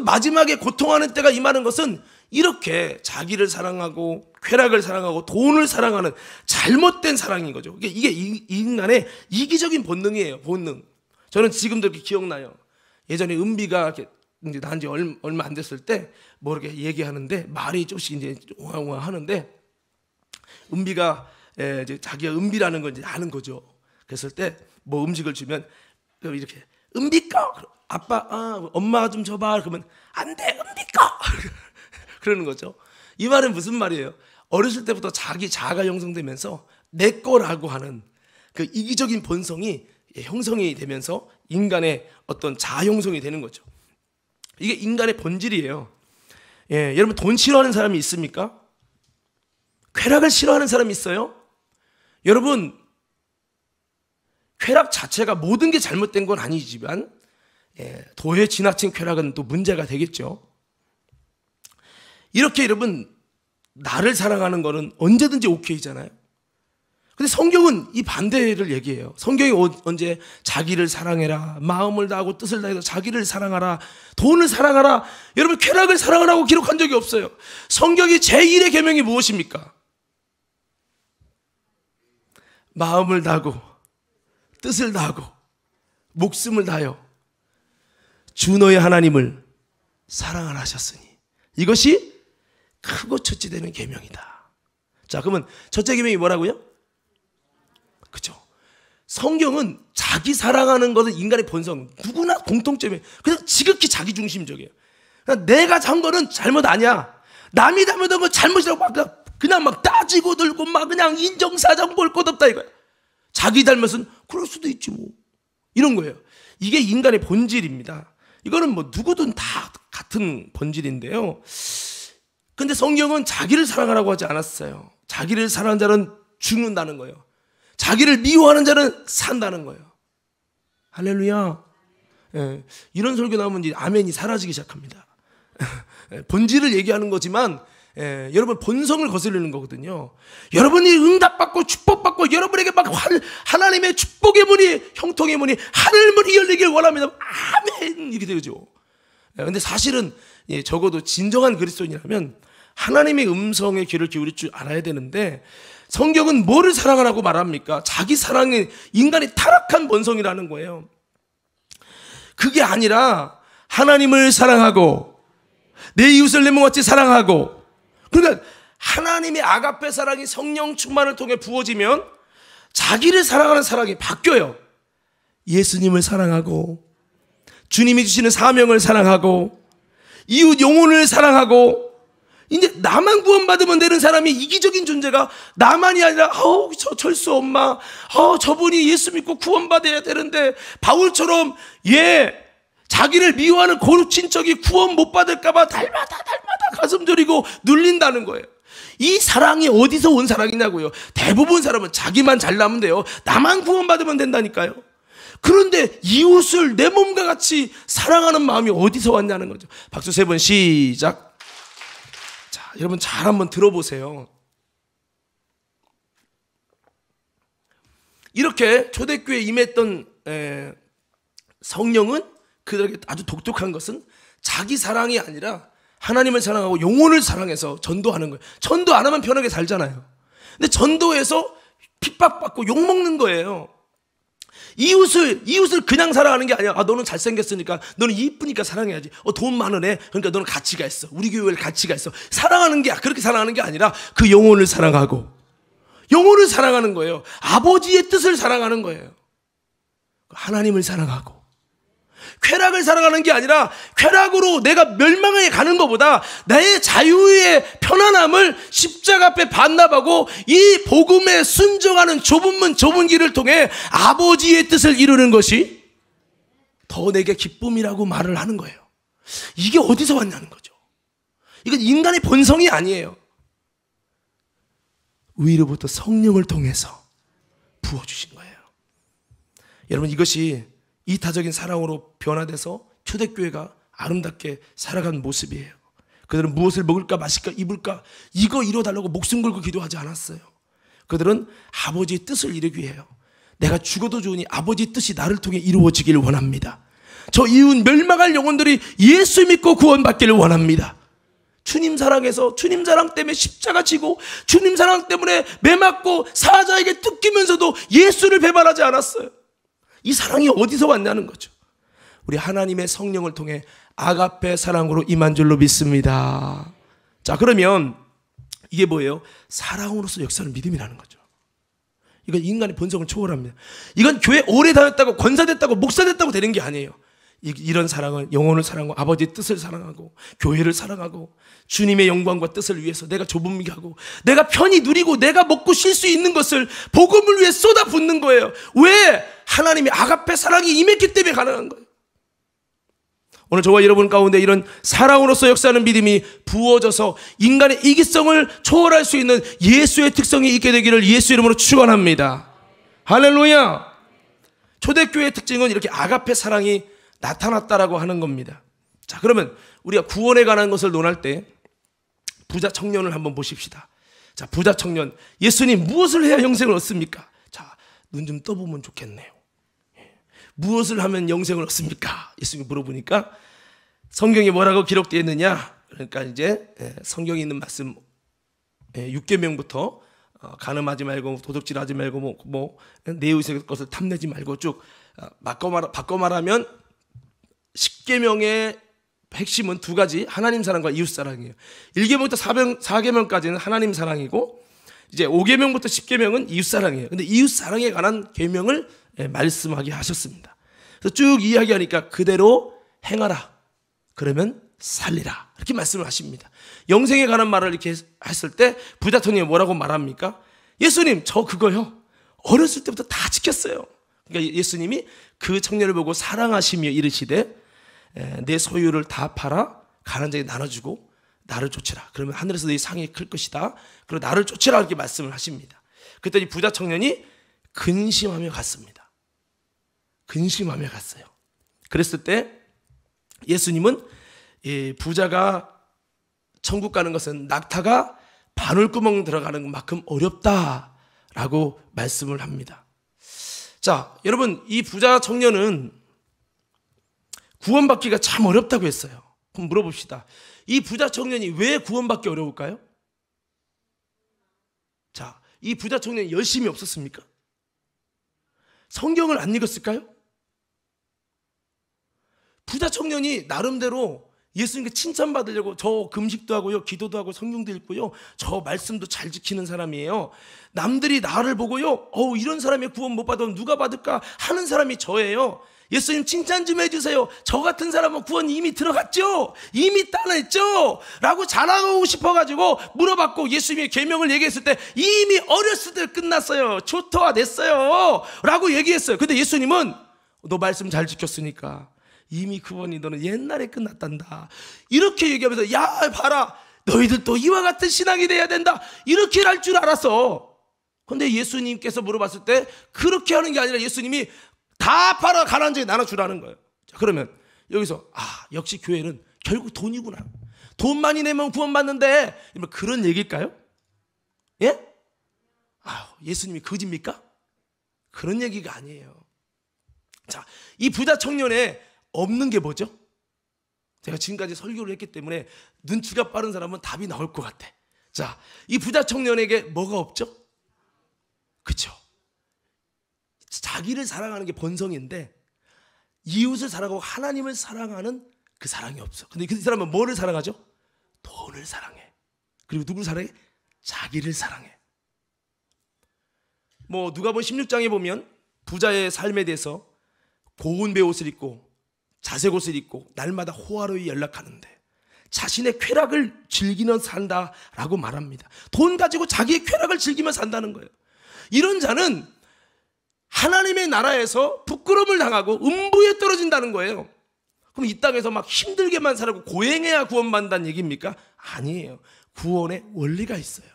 마지막에 고통하는 때가 임하는 것은 이렇게 자기를 사랑하고 쾌락을 사랑하고 돈을 사랑하는 잘못된 사랑인 거죠. 이게 인간의 이기적인 본능이에요. 본능. 저는 지금도 이렇게 기억나요. 예전에 은비가 이렇게 이제 난 지 얼마 안 됐을 때 뭐 이렇게 얘기하는데 말이 조금씩 이제 옹황옹황 하는데, 은비가 이제 자기가 은비라는 걸 이제 아는 거죠. 그랬을 때 뭐 음식을 주면 이렇게 은비 거, 아빠, 엄마가 좀 줘봐. 그러면 안 돼, 은비 거. 그러는 거죠. 이 말은 무슨 말이에요? 어렸을 때부터 자기 자아가 형성되면서 내 거라고 하는 그 이기적인 본성이 형성이 되면서 인간의 어떤 자아 형성이 되는 거죠. 이게 인간의 본질이에요. 예, 여러분 돈 싫어하는 사람이 있습니까? 쾌락을 싫어하는 사람이 있어요? 여러분, 쾌락 자체가 모든 게 잘못된 건 아니지만, 예, 도에 지나친 쾌락은 또 문제가 되겠죠. 이렇게 여러분, 나를 사랑하는 거는 언제든지 오케이잖아요. 근데 성경은 이 반대를 얘기해요. 성경이 언제 자기를 사랑해라, 마음을 다하고 뜻을 다해서 자기를 사랑하라, 돈을 사랑하라, 여러분 쾌락을 사랑하라고 기록한 적이 없어요. 성경의 제1의 계명이 무엇입니까? 마음을 다하고 뜻을 다하고 목숨을 다하여 주 너의 하나님을 사랑하라 하셨으니 이것이 크고 첫째 되는 계명이다. 자, 그러면 첫째 계명이 뭐라고요? 그죠? 성경은 자기 사랑하는 것은 인간의 본성, 누구나 공통점이에요. 그냥 지극히 자기중심적이에요. 그냥 내가 한 거는 잘못 아니야, 남이 잘못한 건 잘못이라고 그냥 막 따지고 들고 막 그냥 인정사정 볼 것 없다 이거야. 자기 잘못은 그럴 수도 있지 뭐, 이런 거예요. 이게 인간의 본질입니다. 이거는 뭐 누구든 다 같은 본질인데요. 근데 성경은 자기를 사랑하라고 하지 않았어요. 자기를 사랑하는 자는 죽는다는 거예요. 자기를 미워하는 자는 산다는 거예요. 할렐루야. 예, 이런 설교 나오면 이제 아멘이 사라지기 시작합니다. 본질을 얘기하는 거지만 여러분 본성을 거스르는 거거든요. 여러분이 응답받고 축복받고 여러분에게 막 하나님의 축복의 문이, 형통의 문이, 하늘 문이 열리길 원합니다. 아멘 이렇게 되죠. 근데 사실은 적어도 진정한 그리스도인이라면 하나님의 음성에 귀를 기울일 줄 알아야 되는데, 성경은 뭐를 사랑하라고 말합니까? 자기 사랑이 인간의 타락한 본성이라는 거예요. 그게 아니라 하나님을 사랑하고 내 이웃을 내 몸같이 사랑하고, 그러니까 하나님의 아가페 사랑이 성령 충만을 통해 부어지면 자기를 사랑하는 사랑이 바뀌어요. 예수님을 사랑하고 주님이 주시는 사명을 사랑하고 이웃 영혼을 사랑하고, 이제 나만 구원받으면 되는 사람이 이기적인 존재가 나만이 아니라 저 철수 엄마, 저분이 예수 믿고 구원받아야 되는데, 바울처럼 자기를 미워하는 고루 친척이 구원 못 받을까 봐 달마다 가슴 저리고 눌린다는 거예요. 이 사랑이 어디서 온 사랑이냐고요. 대부분 사람은 자기만 잘나면 돼요. 나만 구원받으면 된다니까요. 그런데 이웃을 내 몸과 같이 사랑하는 마음이 어디서 왔냐는 거죠. 박수 3번 시작. 자, 여러분 잘 한번 들어보세요. 이렇게 초대교회에 임했던 성령은 그들에게 아주 독특한 것은 자기 사랑이 아니라 하나님을 사랑하고 영혼을 사랑해서 전도하는 거예요. 전도 안 하면 편하게 살잖아요. 근데 전도해서 핍박받고 욕먹는 거예요. 이웃을 그냥 사랑하는 게 아니야. 너는 잘생겼으니까, 너는 이쁘니까 사랑해야지. 돈 많으네, 그러니까 너는 가치가 있어. 우리 교회에 가치가 있어. 사랑하는 게, 그렇게 사랑하는 게 아니라 그 영혼을 사랑하고 영혼을 사랑하는 거예요. 아버지의 뜻을 사랑하는 거예요. 하나님을 사랑하고 쾌락을 사랑하는 게 아니라, 쾌락으로 내가 멸망에 가는 것보다 나의 자유의 편안함을 십자가 앞에 반납하고 이 복음에 순종하는 좁은 문 좁은 길을 통해 아버지의 뜻을 이루는 것이 더 내게 기쁨이라고 말을 하는 거예요. 이게 어디서 왔냐는 거죠. 이건 인간의 본성이 아니에요. 위로부터 성령을 통해서 부어주신 거예요. 여러분, 이것이 이타적인 사랑으로 변화돼서 초대교회가 아름답게 살아간 모습이에요. 그들은 무엇을 먹을까 마실까 입을까 이거 이뤄달라고 목숨 걸고 기도하지 않았어요. 그들은 아버지의 뜻을 이루기 위해요. 내가 죽어도 좋으니 아버지의 뜻이 나를 통해 이루어지길 원합니다. 저 이웃 멸망할 영혼들이 예수 믿고 구원받기를 원합니다. 주님 사랑해서, 주님 사랑 때문에 십자가 지고 주님 사랑 때문에 매 맞고 사자에게 뜯기면서도 예수를 배반하지 않았어요. 이 사랑이 어디서 왔냐는 거죠. 우리 하나님의 성령을 통해 아가페 사랑으로 임한 줄로 믿습니다. 자, 그러면 이게 뭐예요? 사랑으로서 역사하는 믿음이라는 거죠. 이건 인간의 본성을 초월합니다. 이건 교회 오래 다녔다고 권사됐다고 목사됐다고 되는 게 아니에요. 이런 사랑은 영혼을 사랑하고 아버지의 뜻을 사랑하고 교회를 사랑하고 주님의 영광과 뜻을 위해서 내가 좁음이게 하고 내가 편히 누리고 내가 먹고 쉴 수 있는 것을 복음을 위해 쏟아붓는 거예요. 왜? 하나님의 아가페 사랑이 임했기 때문에 가능한 거예요. 오늘 저와 여러분 가운데 이런 사랑으로서 역사하는 믿음이 부어져서 인간의 이기성을 초월할 수 있는 예수의 특성이 있게 되기를 예수 이름으로 축원합니다. 할렐루야. 초대교회의 특징은 이렇게 아가페 사랑이 나타났다라고 하는 겁니다. 자, 그러면 우리가 구원에 관한 것을 논할 때 부자 청년을 한번 보십시다. 자, 부자 청년, 예수님 무엇을 해야 영생을 얻습니까? 자, 눈 좀 떠보면 좋겠네요. 무엇을 하면 영생을 얻습니까? 예수님 물어보니까 성경에 뭐라고 기록되어 있느냐? 그러니까 이제 성경에 있는 말씀 6계명부터 간음하지 말고 도둑질하지 말고 내 이웃의 것을 탐내지 말고 쭉 바꿔 말하면 10계명의 핵심은 두 가지, 하나님 사랑과 이웃 사랑이에요. 1계명부터 4계명까지는 하나님 사랑이고 이제 5계명부터 10계명은 이웃 사랑이에요. 근데 이웃 사랑에 관한 계명을 말씀하게 하셨습니다. 그래서 쭉 이야기하니까 그대로 행하라. 그러면 살리라. 이렇게 말씀을 하십니다. 영생에 관한 말을 이렇게 했을 때 부자 청년이 뭐라고 말합니까? 예수님, 저 그거요. 어렸을 때부터 다 지켰어요. 그러니까 예수님이 그 청년을 보고 사랑하시며 이르시되 내 소유를 다 팔아 가난한 자에게 나눠주고 나를 쫓으라. 그러면 하늘에서 네 상이 클 것이다. 그리고 나를 쫓으라 이렇게 말씀을 하십니다. 그랬더니 부자 청년이 근심하며 갔습니다. 근심하며 갔어요. 그랬을 때 예수님은 부자가 천국 가는 것은 낙타가 바늘구멍 들어가는 만큼 어렵다라고 말씀을 합니다. 자, 여러분, 이 부자 청년은 구원받기가 참 어렵다고 했어요. 그럼 물어봅시다. 이 부자 청년이 왜 구원받기 어려울까요? 자, 이 부자 청년이 열심히 없었습니까? 성경을 안 읽었을까요? 부자 청년이 나름대로 예수님께 칭찬받으려고 저 금식도 하고요, 기도도 하고 성경도 읽고요, 저 말씀도 잘 지키는 사람이에요. 남들이 나를 보고요, 이런 사람이 구원 못 받으면 누가 받을까 하는 사람이 저예요. 예수님 칭찬 좀 해주세요. 저 같은 사람은 구원 이미 들어갔죠? 이미 따냈죠? 라고 자랑하고 싶어가지고 물어봤고, 예수님이 계명을 얘기했을 때 이미 어렸을 때 끝났어요. 초토화 됐어요 라고 얘기했어요. 근데 예수님은 너 말씀 잘 지켰으니까 이미 구원이 너는 옛날에 끝났단다, 이렇게 얘기하면서 야 봐라, 너희들도 이와 같은 신앙이 돼야 된다, 이렇게 할 줄 알았어. 근데 예수님께서 물어봤을 때 그렇게 하는 게 아니라 예수님이 다 팔아 가난한 자에 나눠주라는 거예요. 자, 그러면 여기서 역시 교회는 결국 돈이구나, 돈 많이 내면 구원받는데, 그런 얘기일까요? 예? 예수님이 거짓입니까? 그런 얘기가 아니에요. 자, 이 부자 청년의 없는 게 뭐죠? 제가 지금까지 설교를 했기 때문에 눈치가 빠른 사람은 답이 나올 것 같아. 자, 이 부자 청년에게 뭐가 없죠? 그렇죠? 자기를 사랑하는 게 본성인데 이웃을 사랑하고 하나님을 사랑하는 그 사랑이 없어. 근데 그 사람은 뭐를 사랑하죠? 돈을 사랑해. 그리고 누구를 사랑해? 자기를 사랑해. 누가복음 16장에 보면 부자의 삶에 대해서 고운 베옷을 입고 자색 옷을 입고 날마다 호화로이 연락하는데 자신의 쾌락을 즐기며 산다라고 말합니다. 돈 가지고 자기의 쾌락을 즐기며 산다는 거예요. 이런 자는 하나님의 나라에서 부끄러움을 당하고 음부에 떨어진다는 거예요. 그럼 이 땅에서 막 힘들게만 살고 고행해야 구원받는다는 얘기입니까? 아니에요. 구원의 원리가 있어요.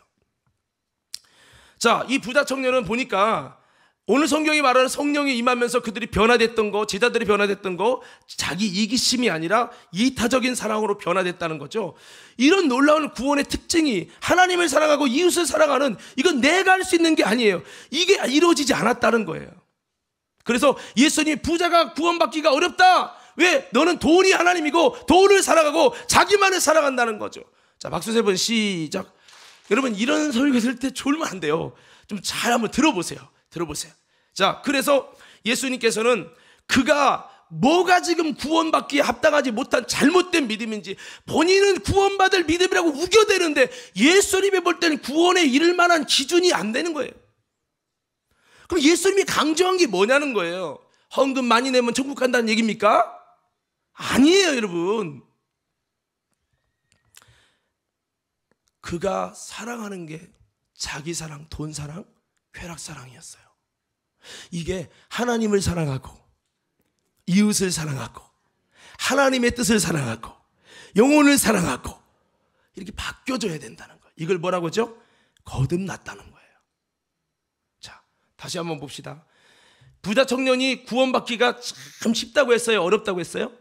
자, 이 부자 청년은 보니까 오늘 성경이 말하는 성령이 임하면서 그들이 변화됐던 거, 제자들이 변화됐던 거, 자기 이기심이 아니라 이타적인 사랑으로 변화됐다는 거죠. 이런 놀라운 구원의 특징이 하나님을 사랑하고 이웃을 사랑하는, 이건 내가 할 수 있는 게 아니에요. 이게 이루어지지 않았다는 거예요. 그래서 예수님이 부자가 구원받기가 어렵다. 왜? 너는 돈이 하나님이고 돈을 사랑하고 자기만을 사랑한다는 거죠. 자, 박수 세 번 시작. 여러분, 이런 설교 들을 때 졸면 안 돼요. 좀 잘 한번 들어보세요. 자, 그래서 예수님께서는 그가 뭐가 지금 구원받기에 합당하지 못한 잘못된 믿음인지, 본인은 구원받을 믿음이라고 우겨대는데 예수님이 볼 때는 구원에 이를 만한 기준이 안 되는 거예요. 그럼 예수님이 강조한 게 뭐냐는 거예요. 헌금 많이 내면 천국 간다는 얘기입니까? 아니에요, 여러분. 그가 사랑하는 게 자기 사랑, 돈 사랑, 쾌락 사랑이었어요. 이게 하나님을 사랑하고 이웃을 사랑하고 하나님의 뜻을 사랑하고 영혼을 사랑하고 이렇게 바뀌어져야 된다는 거예요. 이걸 뭐라고 하죠? 거듭났다는 거예요. 자, 다시 한번 봅시다. 부자 청년이 구원받기가 참 쉽다고 했어요? 어렵다고 했어요?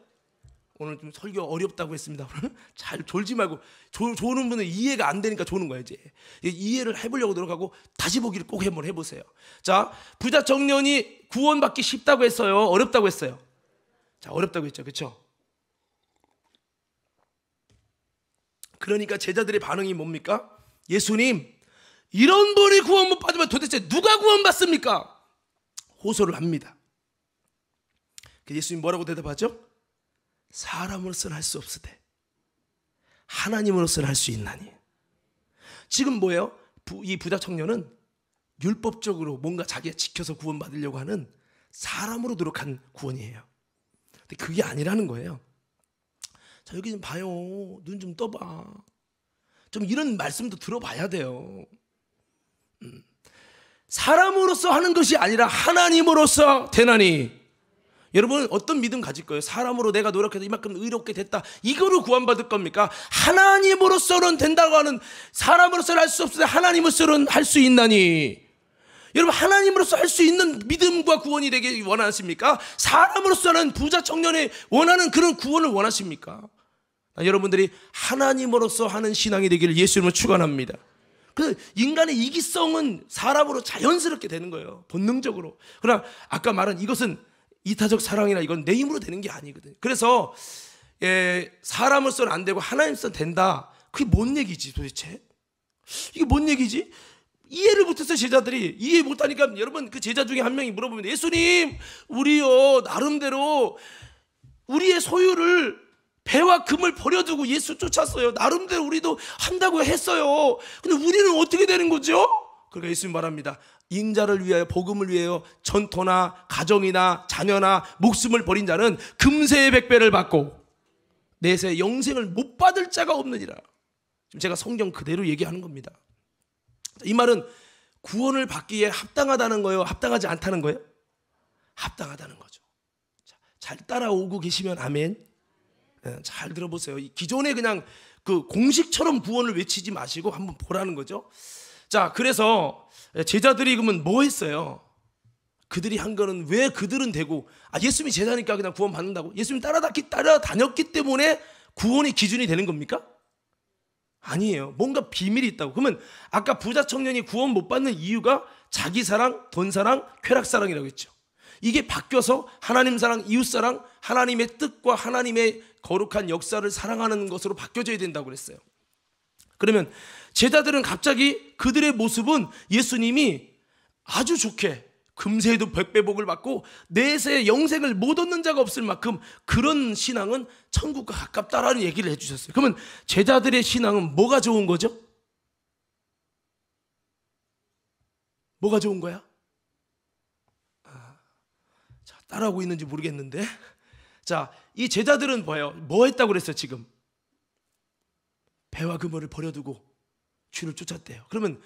오늘 좀 설교 어렵다고 했습니다. 잘 졸지 말고, 조는 분은 이해가 안 되니까 조는 거예요. 이제 이해를 해보려고 노력하고 다시 보기를 꼭 한번 해보세요. 자, 부자 청년이 구원받기 쉽다고 했어요? 어렵다고 했어요? 자, 어렵다고 했죠. 그렇죠? 그러니까 제자들의 반응이 뭡니까? 예수님, 이런 분이 구원 못 받으면 도대체 누가 구원받습니까? 호소를 합니다. 예수님 뭐라고 대답하죠? 사람으로서는 할 수 없으되 하나님으로서는 할 수 있나니. 지금 뭐예요? 이 부자 청년은 율법적으로 뭔가 자기가 지켜서 구원받으려고 하는 사람으로 노력한 구원이에요. 근데 그게 아니라는 거예요. 자, 여기 좀 봐요. 눈 좀 떠봐. 좀 이런 말씀도 들어봐야 돼요. 사람으로서 하는 것이 아니라 하나님으로서 되나니. 여러분, 어떤 믿음 가질 거예요? 사람으로 내가 노력해서 이만큼 의롭게 됐다, 이거로 구원받을 겁니까? 하나님으로서는 된다고 하는, 사람으로서는 할 수 없으되 하나님으로서는 할 수 있나니. 여러분, 하나님으로서 할 수 있는 믿음과 구원이 되길 원하십니까? 사람으로서 하는 부자 청년의 원하는 그런 구원을 원하십니까? 여러분들이 하나님으로서 하는 신앙이 되기를 예수님을 축원합니다. 그 인간의 이기성은 사람으로 자연스럽게 되는 거예요. 본능적으로. 그러나 아까 말한 이것은 이타적 사랑이나 이건 내 힘으로 되는 게 아니거든요. 그래서 사람으로서는 안 되고 하나님으로서는 된다. 그게 뭔 얘기지 도대체? 이게 뭔 얘기지? 이해를 못해서 제자들이 이해 못하니까 여러분 그 제자 중에 한 명이 물어보면 예수님 우리요 나름대로 우리의 소유를 배와 금을 버려두고 예수 쫓았어요. 나름대로 우리도 한다고 했어요. 근데 우리는 어떻게 되는 거죠? 그러니까 예수님 말합니다. 인자를 위하여 복음을 위하여 전토나 가정이나 자녀나 목숨을 버린 자는 금세의 백배를 받고 내세 영생을 못 받을 자가 없느니라. 지금 제가 성경 그대로 얘기하는 겁니다. 이 말은 구원을 받기에 합당하다는 거예요? 합당하지 않다는 거예요? 합당하다는 거죠. 잘 따라오고 계시면 아멘. 잘 들어보세요. 기존에 그냥 그 공식처럼 구원을 외치지 마시고 한번 보라는 거죠. 자, 그래서 제자들이 그러면 뭐 했어요? 그들이 한 거는 왜 그들은 되고 예수님이 제자니까 그냥 구원 받는다고? 예수님 따라다녔기 때문에 구원이 기준이 되는 겁니까? 아니에요. 뭔가 비밀이 있다고. 그러면 아까 부자 청년이 구원 못 받는 이유가 자기 사랑, 돈 사랑, 쾌락 사랑이라고 했죠. 이게 바뀌어서 하나님 사랑, 이웃 사랑, 하나님의 뜻과 하나님의 거룩한 역사를 사랑하는 것으로 바뀌어져야 된다고 그랬어요. 그러면 제자들은 갑자기 그들의 모습은 예수님이 아주 좋게 금세에도 백배복을 받고 내세 영생을 못 얻는 자가 없을 만큼 그런 신앙은 천국과 가깝다라는 얘기를 해주셨어요. 그러면 제자들의 신앙은 뭐가 좋은 거죠? 뭐가 좋은 거야? 자, 따라오고 있는지 모르겠는데, 자, 이 제자들은 뭐예요? 뭐 했다고 그랬어요 지금? 배와 그물을 버려두고 주를 쫓았대요. 그러면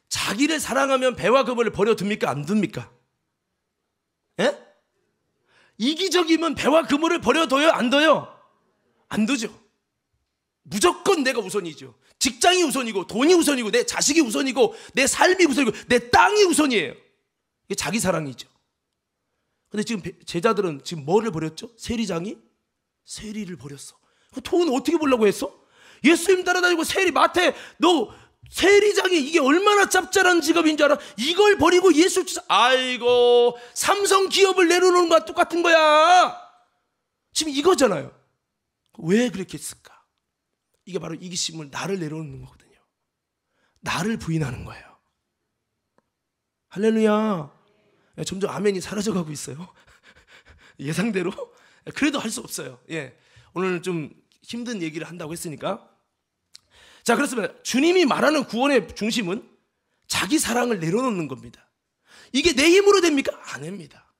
자기를 사랑하면 배와 그물을 버려둡니까? 안 둡니까? 예? 이기적이면 배와 그물을 버려둬요? 안 둬요? 안 두죠. 무조건 내가 우선이죠. 직장이 우선이고 돈이 우선이고 내 자식이 우선이고 내 삶이 우선이고 내 땅이 우선이에요. 이게 자기 사랑이죠. 근데 지금 제자들은 지금 뭐를 버렸죠? 세리장이 세리를 버렸어. 돈은 어떻게 보려고 했어? 예수님 따라다니고 세리 마태 너 세리장이 이게 얼마나 짭짤한 직업인 줄 알아? 이걸 버리고 예수 쫓아. 아이고 삼성 기업을 내려놓는 거와 똑같은 거야. 지금 이거잖아요. 왜 그렇게 했을까? 이게 바로 이기심을 나를 내려놓는 거거든요. 나를 부인하는 거예요. 할렐루야. 점점 아멘이 사라져가고 있어요. 예상대로. 그래도 할 수 없어요. 오늘 좀 힘든 얘기를 한다고 했으니까. 자, 그렇습니다. 주님이 말하는 구원의 중심은 자기 사랑을 내려놓는 겁니다. 이게 내 힘으로 됩니까? 안 됩니다.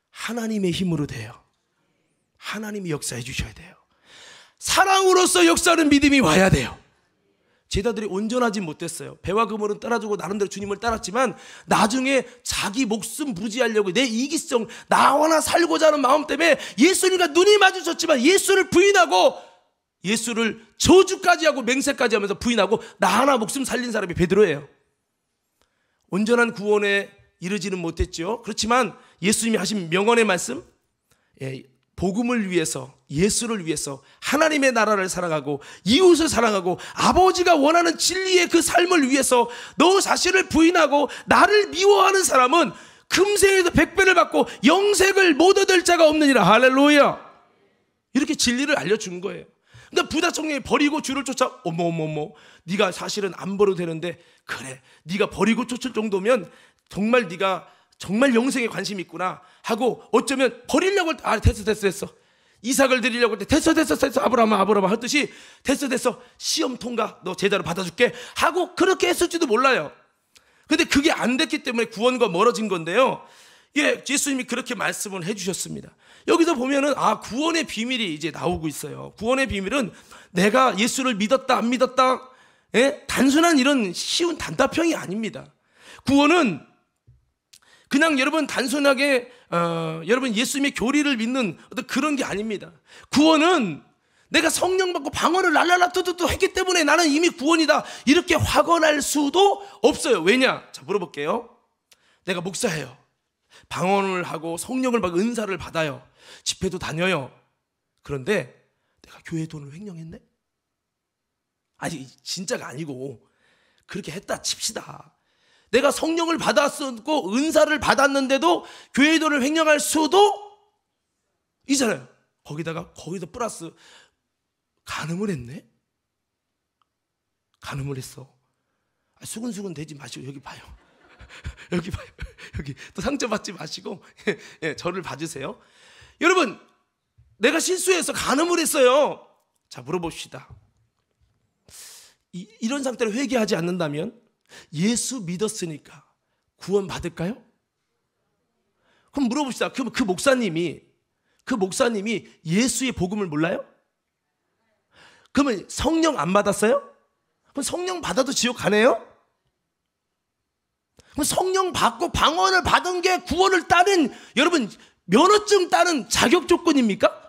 하나님의 힘으로 돼요. 하나님이 역사해 주셔야 돼요. 사랑으로서 역사하는 믿음이 와야 돼요. 제자들이 온전하지 못했어요. 배와 그물은 따라주고 나름대로 주님을 따랐지만 나중에 자기 목숨 부지하려고 내 이기성, 나 하나 살고자 하는 마음 때문에 예수님과 눈이 마주쳤지만 예수를 부인하고 예수를 저주까지 하고 맹세까지 하면서 부인하고 나 하나 목숨 살린 사람이 베드로예요. 온전한 구원에 이르지는 못했죠. 그렇지만 예수님이 하신 명언의 말씀, 복음을 위해서, 예수를 위해서 하나님의 나라를 사랑하고 이웃을 사랑하고 아버지가 원하는 진리의 그 삶을 위해서 너 자신을 부인하고 나를 미워하는 사람은 금세에도 백배를 받고 영생을 못 얻을 자가 없느니라. 할렐루야. 이렇게 진리를 알려준 거예요. 근데 부자 청년이 버리고 주를 쫓아. 어머 네가 사실은 안 버려도 되는데 그래 네가 버리고 쫓을 정도면 정말 네가 정말 영생에 관심이 있구나 하고 어쩌면 버리려고 할 때 됐어 이삭을 드리려고 할 때 됐어 아브라함 했듯이 됐어 시험 통과 너 제자로 받아줄게 하고 그렇게 했을지도 몰라요. 근데 그게 안 됐기 때문에 구원과 멀어진 건데요. 예수님이 그렇게 말씀을 해주셨습니다. 여기서 보면은 구원의 비밀이 이제 나오고 있어요. 구원의 비밀은 내가 예수를 믿었다 안 믿었다 단순한 이런 쉬운 단답형이 아닙니다. 구원은 그냥 여러분 단순하게 여러분 예수님의 교리를 믿는 어떤 그런 게 아닙니다. 구원은 내가 성령 받고 방언을 랄랄라 뚜뚜뚜 했기 때문에 나는 이미 구원이다 이렇게 확언할 수도 없어요. 왜냐? 자, 물어볼게요. 내가 목사예요. 방언을 하고 성령을 막 은사를 받아요. 집회도 다녀요. 그런데 내가 교회 돈을 횡령했네? 아니 진짜가 아니고 그렇게 했다 칩시다. 내가 성령을 받았었고 은사를 받았는데도 교회 돈을 횡령할 수도 있잖아요. 거기다 플러스 간음을 했네? 간음을 했어. 수근수근 대지 마시고 여기 봐요. 여기 봐요. 여기 또 상처받지 마시고 저를 봐주세요. 여러분, 내가 실수해서 간음을 했어요. 자, 물어봅시다. 이런 상태로 회개하지 않는다면 예수 믿었으니까 구원 받을까요? 그럼 물어봅시다. 그 목사님이 예수의 복음을 몰라요? 그러면 성령 안 받았어요? 그럼 성령 받아도 지옥 가네요? 그럼 성령 받고 방언을 받은 게 구원을 따는, 여러분, 면허증 따는 자격 조건입니까?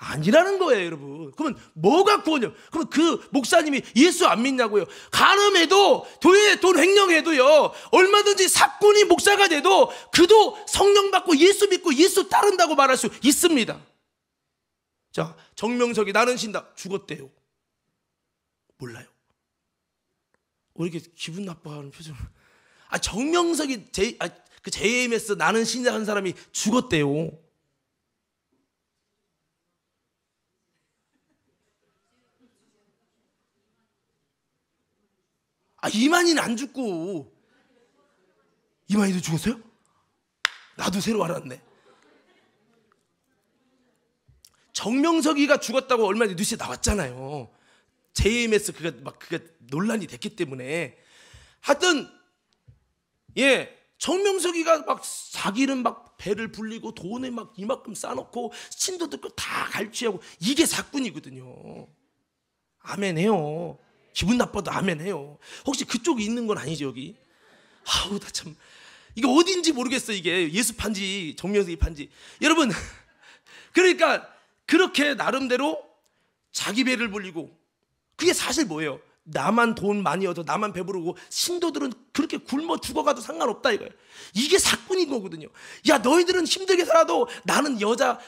아니라는 거예요, 여러분. 그러면 뭐가 구원이요? 그러면 그 목사님이 예수 안 믿냐고요? 간음해도, 교회 돈 횡령해도요, 얼마든지 사꾼이 목사가 돼도 그도 성령 받고 예수 믿고 예수 따른다고 말할 수 있습니다. 자, 정명석이 나는 신다. 죽었대요. 몰라요. 왜 이렇게 기분 나빠하는 표정을. 정명석이 그 JMS 나는 신자 한 사람이 죽었대요. 이만희는 안 죽고. 이만희도 죽었어요? 나도 새로 알았네. 정명석이가 죽었다고 얼마 전에 뉴스에 나왔잖아요. JMS 그가 논란이 됐기 때문에. 하여튼 정명석이가 막 자기는 막 배를 불리고 돈을 막 이만큼 싸놓고 신도들 거 다 갈취하고 이게 사꾼이거든요. 아멘해요. 기분 나빠도 아멘해요. 혹시 그쪽에 있는 건 아니죠 여기? 아우 나 참 이게 어딘지 모르겠어. 이게 예수 판지 정명석이 판지. 여러분 그러니까 그렇게 나름대로 자기 배를 불리고, 그게 사실 뭐예요? 나만 돈 많이 얻어 나만 배부르고 신도들은 그렇게 굶어 죽어가도 상관없다 이거예요. 이게 사꾼인 거거든요. 야, 너희들은 힘들게 살아도 나는 여자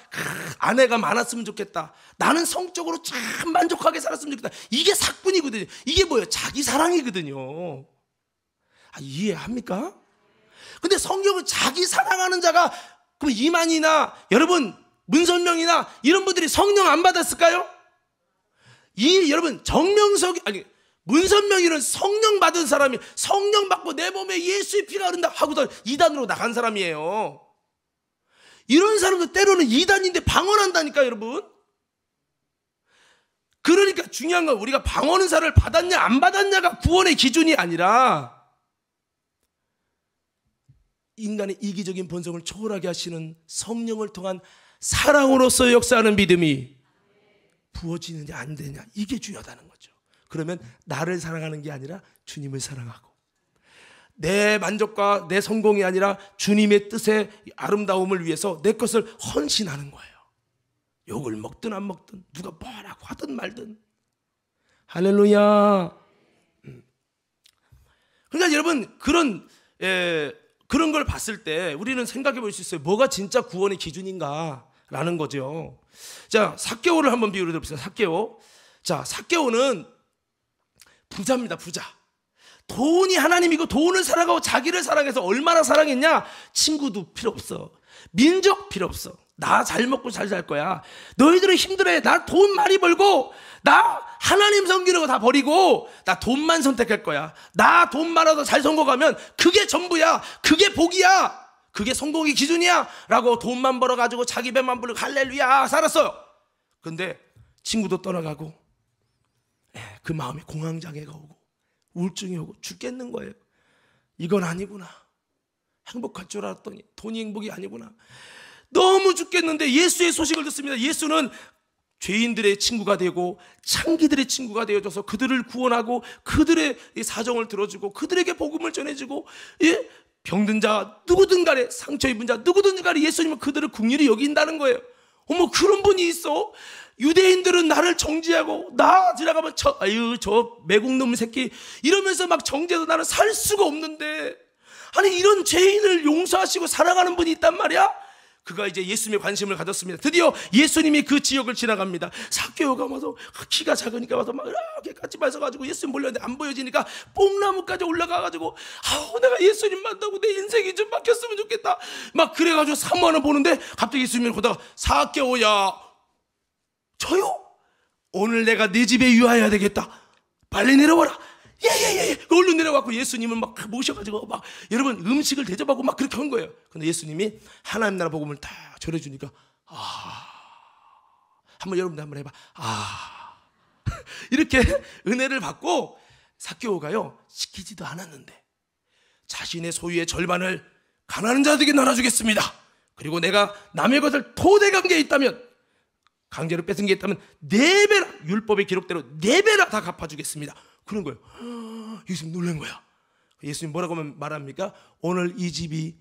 아내가 많았으면 좋겠다. 나는 성적으로 참 만족하게 살았으면 좋겠다. 이게 사꾼이거든요. 이게 뭐예요? 자기 사랑이거든요. 이해합니까? 근데 성경은 자기 사랑하는 자가, 그럼 이만희나 여러분 문선명이나 이런 분들이 성령 안 받았을까요? 여러분 문선명이는 성령 받은 사람이, 성령 받고 내 몸에 예수의 피가 흐른다 하고도 이단으로 나간 사람이에요. 이런 사람도 때로는 이단인데 방언한다니까 여러분. 그러니까 중요한 건 우리가 방언 은사를 받았냐 안 받았냐가 구원의 기준이 아니라 인간의 이기적인 본성을 초월하게 하시는 성령을 통한 사랑으로서 역사하는 믿음이 부어지느냐 안 되냐, 이게 중요하다는 거죠. 그러면 나를 사랑하는 게 아니라 주님을 사랑하고, 내 만족과 내 성공이 아니라 주님의 뜻의 아름다움을 위해서 내 것을 헌신하는 거예요. 욕을 먹든 안 먹든 누가 뭐라고 하든 말든. 할렐루야. 그러니까 여러분 그런 걸 봤을 때 우리는 생각해 볼 수 있어요. 뭐가 진짜 구원의 기준인가라는 거죠. 자, 삭개오를 한번 비유를 들어보세요. 삭개오. 자, 삭개오는 부자입니다. 부자. 돈이 하나님이고 돈을 사랑하고 자기를 사랑해서 얼마나 사랑했냐? 친구도 필요 없어. 민족 필요 없어. 나 잘 먹고 잘 살 거야. 너희들은 힘들어해. 나 돈 많이 벌고 나 하나님 섬기는 거 다 버리고 나 돈만 선택할 거야. 나 돈 많아서 잘 성공하면 그게 전부야. 그게 복이야. 그게 성공의 기준이야 라고 돈만 벌어가지고 자기 배만 불리고 할렐루야 살았어요. 근데 친구도 떠나가고 그 마음에 공황장애가 오고 우울증이 오고 죽겠는 거예요. 이건 아니구나. 행복할 줄 알았더니 돈이 행복이 아니구나. 너무 죽겠는데 예수의 소식을 듣습니다. 예수는 죄인들의 친구가 되고 창기들의 친구가 되어줘서 그들을 구원하고 그들의 사정을 들어주고 그들에게 복음을 전해주고, 병든 자 누구든 간에 상처 입은 자 누구든 간에 예수님은 그들을 긍휼히 여긴다는 거예요. 어머, 그런 분이 있어? 유대인들은 나를 정죄하고 나 지나가면 저 매국놈 새끼 이러면서 막 정죄해서 나는 살 수가 없는데 아니 이런 죄인을 용서하시고 사랑하는 분이 있단 말이야. 그가 이제 예수님의 관심을 가졌습니다. 드디어 예수님이 그 지역을 지나갑니다. 삭개오가 와서 키가 작으니까 와서 막 이렇게 같이 마셔가지고 예수님 몰렸는데 안 보여지니까 뽕나무까지 올라가가지고 아우 내가 예수님 만나고 내 인생이 좀 바뀌었으면 좋겠다 막 그래가지고 사모하는 보는데 갑자기 예수님을 보다가 삭개오야 저요? 오늘 내가 네 집에 유하여야 되겠다. 빨리 내려와라. 예예예. 얼른 내려와서 예수님을 막 모셔가지고 막 여러분 음식을 대접하고 막 그렇게 한 거예요. 근데 예수님이 하나님 나라 복음을 다 전해주니까 한번 여러분들 한번 해봐. 이렇게 은혜를 받고 삭개오가요 시키지도 않았는데 자신의 소유의 절반을 가난한 자들에게 나눠주겠습니다. 그리고 내가 남의 것을 토대 관계에 있다면 강제로 뺏은 게 있다면 4배나 율법의 기록대로 4배나 다 갚아주겠습니다. 그런 거예요. 예수님 놀란 거야. 예수님 뭐라고 말합니까? 오늘 이 집이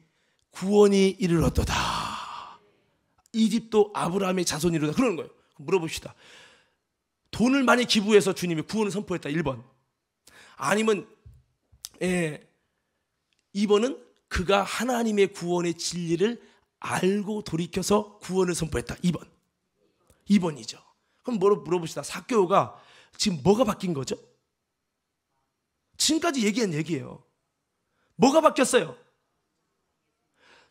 구원이 이르렀도다. 이 집도 아브라함의 자손이로다. 그러는 거예요. 물어봅시다. 돈을 많이 기부해서 주님이 구원을 선포했다. 1번. 아니면 2번은 그가 하나님의 구원의 진리를 알고 돌이켜서 구원을 선포했다. 2번이죠. 그럼 물어봅시다. 삭개오가 지금 뭐가 바뀐 거죠? 지금까지 얘기한 얘기예요. 뭐가 바뀌었어요?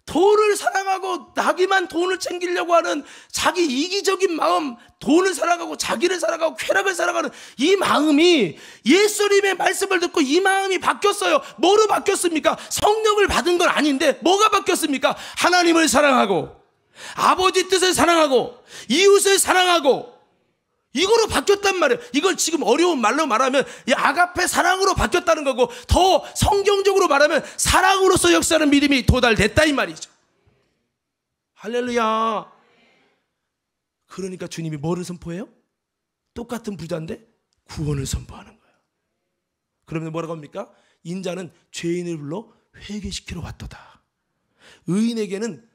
돈을 사랑하고 자기만 돈을 챙기려고 하는 자기 이기적인 마음, 돈을 사랑하고 자기를 사랑하고 쾌락을 사랑하는 이 마음이 예수님의 말씀을 듣고 이 마음이 바뀌었어요. 뭐로 바뀌었습니까? 성령을 받은 건 아닌데 뭐가 바뀌었습니까? 하나님을 사랑하고 아버지 뜻을 사랑하고 이웃을 사랑하고 이거로 바뀌었단 말이에요. 이걸 지금 어려운 말로 말하면 이 아가페 사랑으로 바뀌었다는 거고 더 성경적으로 말하면 사랑으로서 역사하는 믿음이 도달됐다 이 말이죠. 할렐루야. 그러니까 주님이 뭐를 선포해요? 똑같은 부자인데 구원을 선포하는 거예요. 그러면 뭐라고 합니까? 인자는 죄인을 불러 회개시키러 왔도다. 의인에게는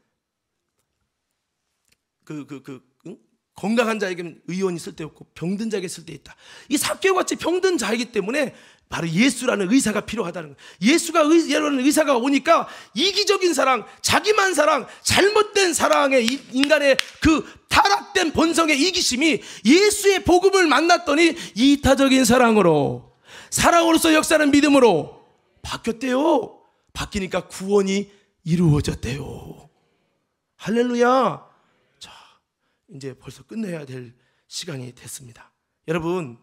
건강한 자에게는 의원이 쓸데없고 병든 자에게 쓸데있다. 이 삭개오같이 병든 자이기 때문에 바로 예수라는 의사가 필요하다는 거예요. 예수라는 의사가 오니까 이기적인 사랑, 자기만 사랑, 잘못된 사랑의 인간의 그 타락된 본성의 이기심이 예수의 복음을 만났더니 이타적인 사랑으로서 역사하는 믿음으로 바뀌었대요. 바뀌니까 구원이 이루어졌대요. 할렐루야. 이제 벌써 끝내야 될 시간이 됐습니다. 여러분,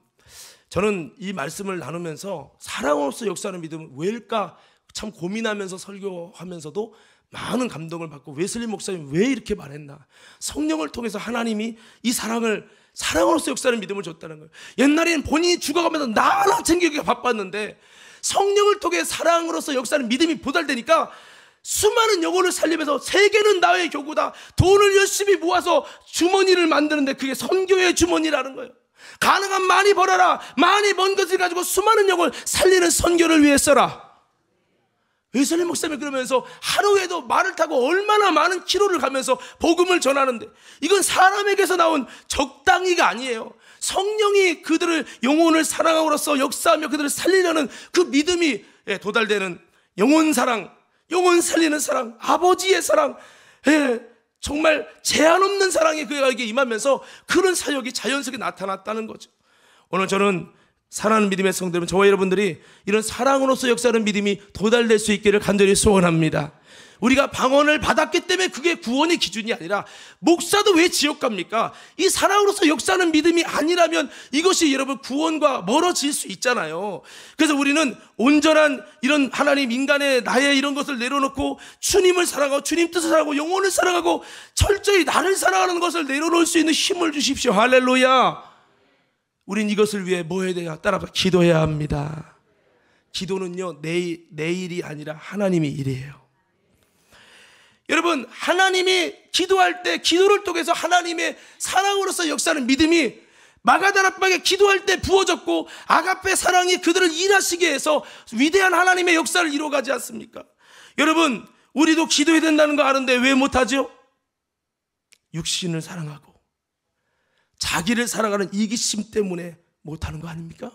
저는 이 말씀을 나누면서 사랑으로서 역사하는 믿음은 왜일까 참 고민하면서 설교하면서도 많은 감동을 받고 웨슬리 목사님 왜 이렇게 말했나. 성령을 통해서 하나님이 이 사랑으로서 역사하는 믿음을 줬다는 거예요. 옛날에는 본인이 죽어가면서 나나 챙기기가 바빴는데 성령을 통해 사랑으로서 역사하는 믿음이 보달되니까 수많은 영혼을 살리면서 세계는 나의 교구다. 돈을 열심히 모아서 주머니를 만드는데 그게 선교의 주머니라는 거예요. 가능한 많이 벌어라. 많이 번 것을 가지고 수많은 영혼을 살리는 선교를 위해 써라. 웨슬리 목사님이 그러면서 하루에도 말을 타고 얼마나 많은 키로를 가면서 복음을 전하는데 이건 사람에게서 나온 적당히가 아니에요. 성령이 그들을 영혼을 사랑함으로써 역사하며 그들을 살리려는 그 믿음이 도달되는 영혼 사랑, 영혼 살리는 사랑, 아버지의 사랑, 정말 제한 없는 사랑이 그에게 임하면서 그런 사역이 자연스럽게 나타났다는 거죠. 오늘 저는 사랑하는 믿음의 성도 여러분, 저와 여러분들이 이런 사랑으로서 역사하는 믿음이 도달될 수 있기를 간절히 소원합니다. 우리가 방언을 받았기 때문에 그게 구원의 기준이 아니라 목사도 왜 지옥 갑니까? 이 사랑으로서 역사하는 믿음이 아니라면 이것이 여러분 구원과 멀어질 수 있잖아요. 그래서 우리는 온전한 이런 하나님 인간의 나의 이런 것을 내려놓고 주님을 사랑하고 주님 뜻을 사랑하고 영혼을 사랑하고 철저히 나를 사랑하는 것을 내려놓을 수 있는 힘을 주십시오. 할렐루야. 우린 이것을 위해 뭐 해야 돼요? 따라서 기도해야 합니다. 기도는요 내 일이 아니라 하나님의 일이에요. 여러분, 하나님이 기도할 때 기도를 통해서 하나님의 사랑으로서 역사하는 믿음이 마가다락방에 기도할 때 부어졌고 아가페 사랑이 그들을 일하시게 해서 위대한 하나님의 역사를 이루어가지 않습니까? 여러분, 우리도 기도해야 된다는 거 아는데 왜 못하죠? 육신을 사랑하고 자기를 사랑하는 이기심 때문에 못하는 거 아닙니까?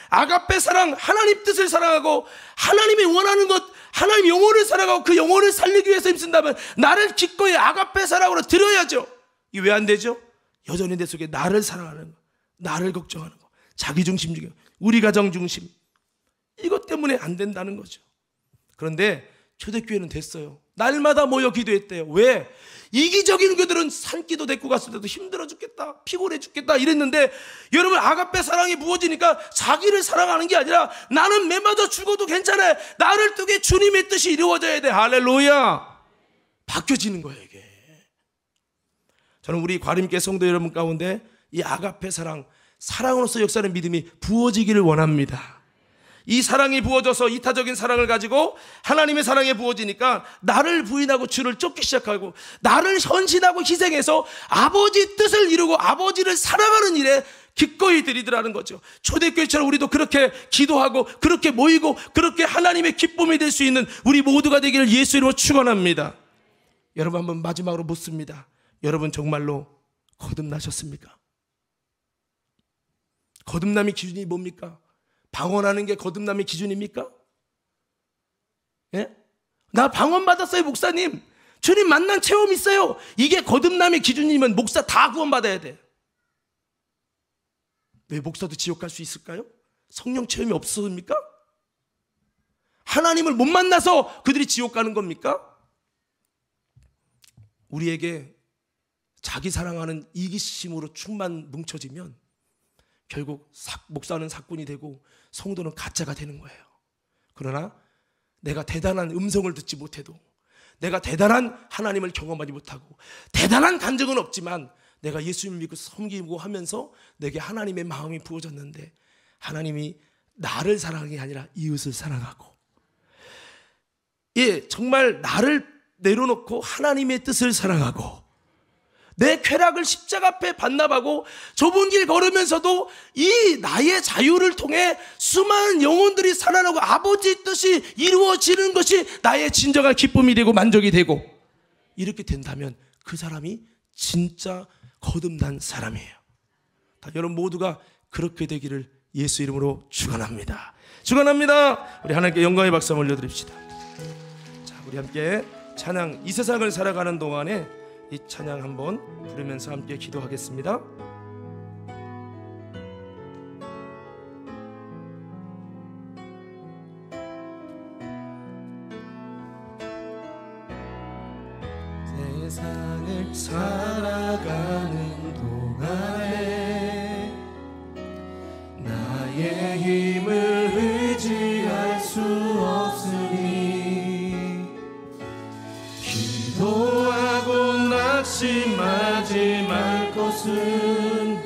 아가페 사랑, 하나님 뜻을 사랑하고 하나님이 원하는 것, 하나님 영혼을 사랑하고 그 영혼을 살리기 위해서 힘쓴다면 나를 기꺼이 아가페 사랑으로 드려야죠. 이게 왜 안 되죠? 여전히 내 속에 나를 사랑하는 거, 나를 걱정하는 거, 자기중심적인 거, 우리 가정 중심, 이것 때문에 안 된다는 거죠. 그런데 초대교회는 됐어요. 날마다 모여 기도했대요. 왜? 이기적인 교들은 산기도 데리고 갔을 때도 힘들어 죽겠다, 피곤해 죽겠다 이랬는데, 여러분 아가페 사랑이 부어지니까 자기를 사랑하는 게 아니라 나는 매마다 죽어도 괜찮아, 나를 통해 주님의 뜻이 이루어져야 돼. 할렐루야. 바뀌어지는 거예요 이게. 저는 우리 과림교회 성도 여러분 가운데 이 아가페 사랑, 사랑으로서 역사하는 믿음이 부어지기를 원합니다. 이 사랑이 부어져서 이타적인 사랑을 가지고 하나님의 사랑에 부어지니까 나를 부인하고 주를 쫓기 시작하고 나를 헌신하고 희생해서 아버지 뜻을 이루고 아버지를 사랑하는 일에 기꺼이 들이더라는 거죠. 초대교회처럼 우리도 그렇게 기도하고 그렇게 모이고 그렇게 하나님의 기쁨이 될 수 있는 우리 모두가 되기를 예수 이름으로 축원합니다. 여러분, 한번 마지막으로 묻습니다. 여러분 정말로 거듭나셨습니까? 거듭남의 기준이 뭡니까? 방언하는 게 거듭남의 기준입니까? 예? 나 방언 받았어요 목사님, 주님 만난 체험 있어요. 이게 거듭남의 기준이면 목사 다 구원받아야 돼. 왜 목사도 지옥 갈 수 있을까요? 성령 체험이 없습니까? 하나님을 못 만나서 그들이 지옥 가는 겁니까? 우리에게 자기 사랑하는 이기심으로 충만 뭉쳐지면 결국 목사는 사꾼이 되고 성도는 가짜가 되는 거예요. 그러나 내가 대단한 음성을 듣지 못해도, 내가 대단한 하나님을 경험하지 못하고 대단한 간증은 없지만 내가 예수님을 믿고 섬기고 하면서 내게 하나님의 마음이 부어졌는데, 하나님이 나를 사랑하는 게 아니라 이웃을 사랑하고, 예, 정말 나를 내려놓고 하나님의 뜻을 사랑하고 내 쾌락을 십자가 앞에 반납하고 좁은 길 걸으면서도 이 나의 자유를 통해 수많은 영혼들이 살아나고 아버지의 뜻이 이루어지는 것이 나의 진정한 기쁨이 되고 만족이 되고, 이렇게 된다면 그 사람이 진짜 거듭난 사람이에요. 여러분 모두가 그렇게 되기를 예수 이름으로 축원합니다. 축원합니다. 우리 하나님께 영광의 박수 한번 올려드립시다. 자, 우리 함께 찬양, 이 세상을 살아가는 동안에 이 찬양 한번 부르면서 함께 기도하겠습니다. 세상을 살아가는 동안에 나의 힘을 의지할 수 없으니 기도하고 낙심하지 말 것은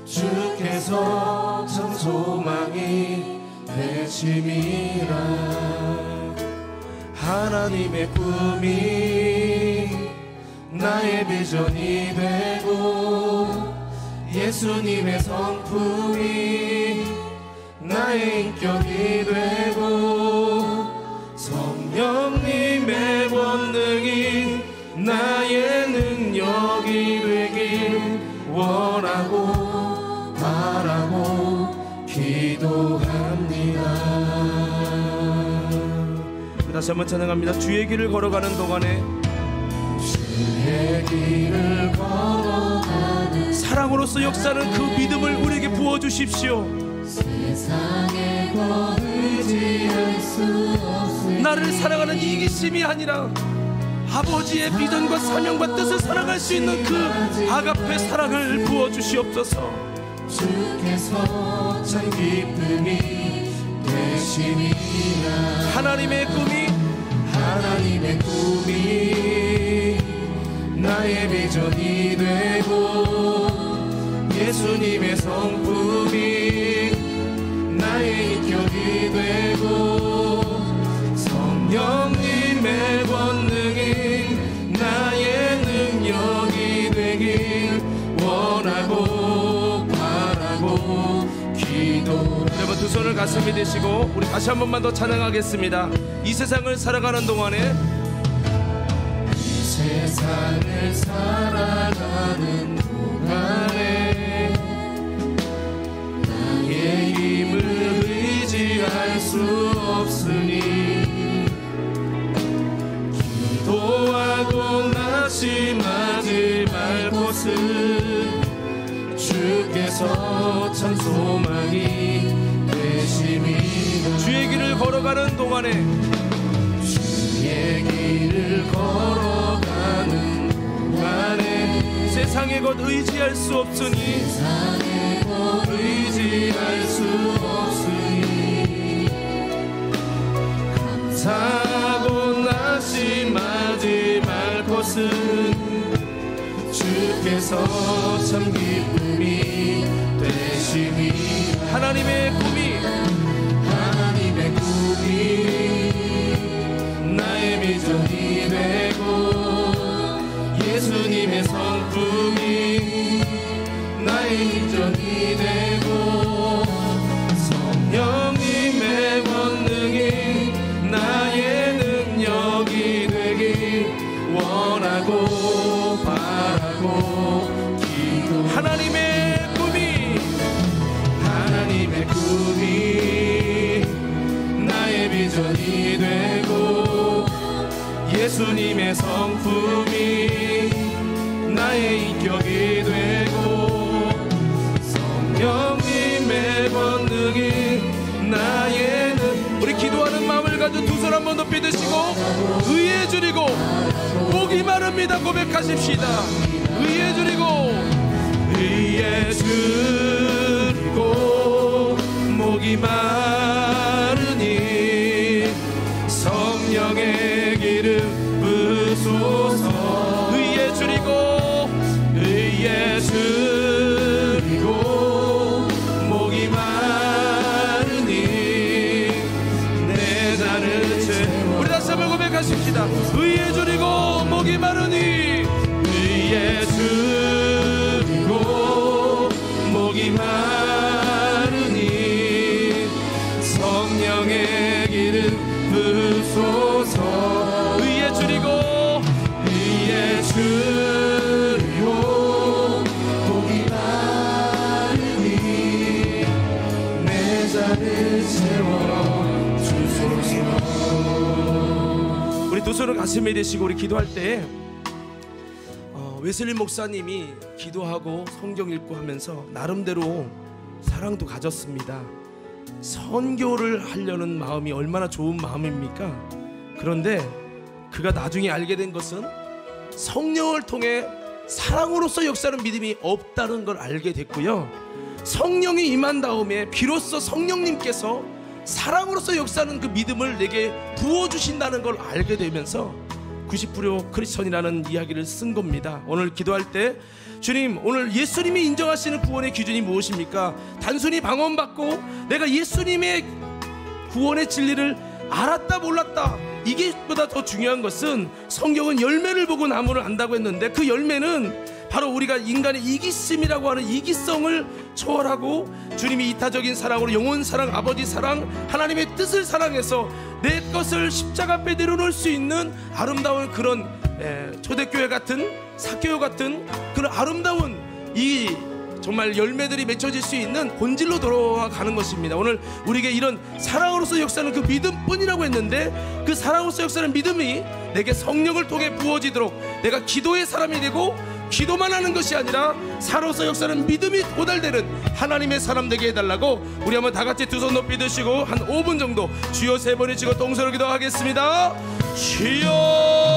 주께서 참 소망이 되심이라. 하나님의 꿈이 나의 비전이 되고 예수님의 성품이 나의 인격이 되고 성령님의 권능이 나의 능력이 되길 원하고 바라고 기도합니다. 다시 한번 찬양합니다. 주의 길을 걸어가는 동안에 주의 길을 걸어가는 사랑으로서 역사는 그 믿음을 우리에게 부어주십시오. 세상에 의지할 수 없으니 나를 사랑하는 이기심이 아니라 아버지의 비전과 사명과 뜻을 살아갈 수 있는 그 아가페 사랑을 부어주시옵소서. 주께서 참 기쁨이 되심이라. 하나님의 꿈이 나의 비전이 되고 예수님의 성품이 나의 인격이 되고 성령님의 권능이 나의 능력이 되길 원하고 바라고 기도. 여러분 두 손을 가슴에 대시고 우리 다시 한 번만 더 찬양하겠습니다. 이 세상을 살아가는 동안에 세상을 살아가는 동안에 나의 힘을 의지할 수 없으니 기도하고 낙심하지 말 것은 주께서 참 소망이 되심이라. 주의 길을 걸어가는 동안에 주의 길을 걸어가는 동안에 세상의 것 의지할 수 없으니 세상의 것 의지할 수 없으니 감사하고 낙심하지 말 것은 주께서 참 기쁨이 되심이. 하나님의 꿈이 나의 비전이 되고 예수님의 성품이 나의 비전이 되고 성령님의 권능이 나의 능력이 되길 원하고 바라고 기도. 하나님의 꿈이 나의 비전이 되고 예수님의 성품이 나의 인격이 되고 성령님의 권능이 나의 우리 기도하는 마음을 가지고 두 손 한번 높이 드시고 의에 줄이고 목이 마릅니다 고백하십시다. 의에 줄이고 의에 줄이고 목이 마르니 성령의 기름 부소서. 의에 줄이고 목이 마르니 내 잔을 채워. 우리 다시 한번 고백하십시다. 의에 줄이고 목이 마르니 의에 줄이고 목이 마르니 성령의 기름 부소서. 의에 줄이고 목이 마르니 내 잔을 채워 주소서. 우리 두 손을 가슴에 대시고 우리 기도할 때 웨슬리 목사님이 기도하고 성경 읽고 하면서 나름대로 사랑도 가졌습니다. 선교를 하려는 마음이 얼마나 좋은 마음입니까? 그런데 그가 나중에 알게 된 것은 성령을 통해 사랑으로서 역사하는 믿음이 없다는 걸 알게 됐고요. 성령이 임한 다음에 비로소 성령님께서 사랑으로서 역사하는 그 믿음을 내게 부어주신다는 걸 알게 되면서 90% 크리스천이라는 이야기를 쓴 겁니다. 오늘 기도할 때 주님, 오늘 예수님이 인정하시는 구원의 기준이 무엇입니까? 단순히 방언받고 내가 예수님의 구원의 진리를 알았다 몰랐다, 이게 보다 더 중요한 것은 성경은 열매를 보고 나무를 안다고 했는데 그 열매는 바로 우리가 인간의 이기심이라고 하는 이기성을 초월하고 주님이 이타적인 사랑으로 영혼 사랑, 아버지 사랑, 하나님의 뜻을 사랑해서 내 것을 십자가 앞에 내려놓을 수 있는 아름다운 그런 초대교회 같은 사교회 같은 그런 아름다운 이 정말 열매들이 맺혀질 수 있는 본질로 돌아가는 것입니다. 오늘 우리에게 이런 사랑으로서 역사하는 그 믿음뿐이라고 했는데 그 사랑으로서 역사하는 믿음이 내게 성령을 통해 부어지도록 내가 기도의 사람이 되고 기도만 하는 것이 아니라 사랑으로서 역사하는 믿음이 도달되는 하나님의 사람 되게 해달라고 우리 한번 다 같이 두 손 높이 드시고 한 5분 정도 주여 세 번을 치고 동서로 기도하겠습니다. 주여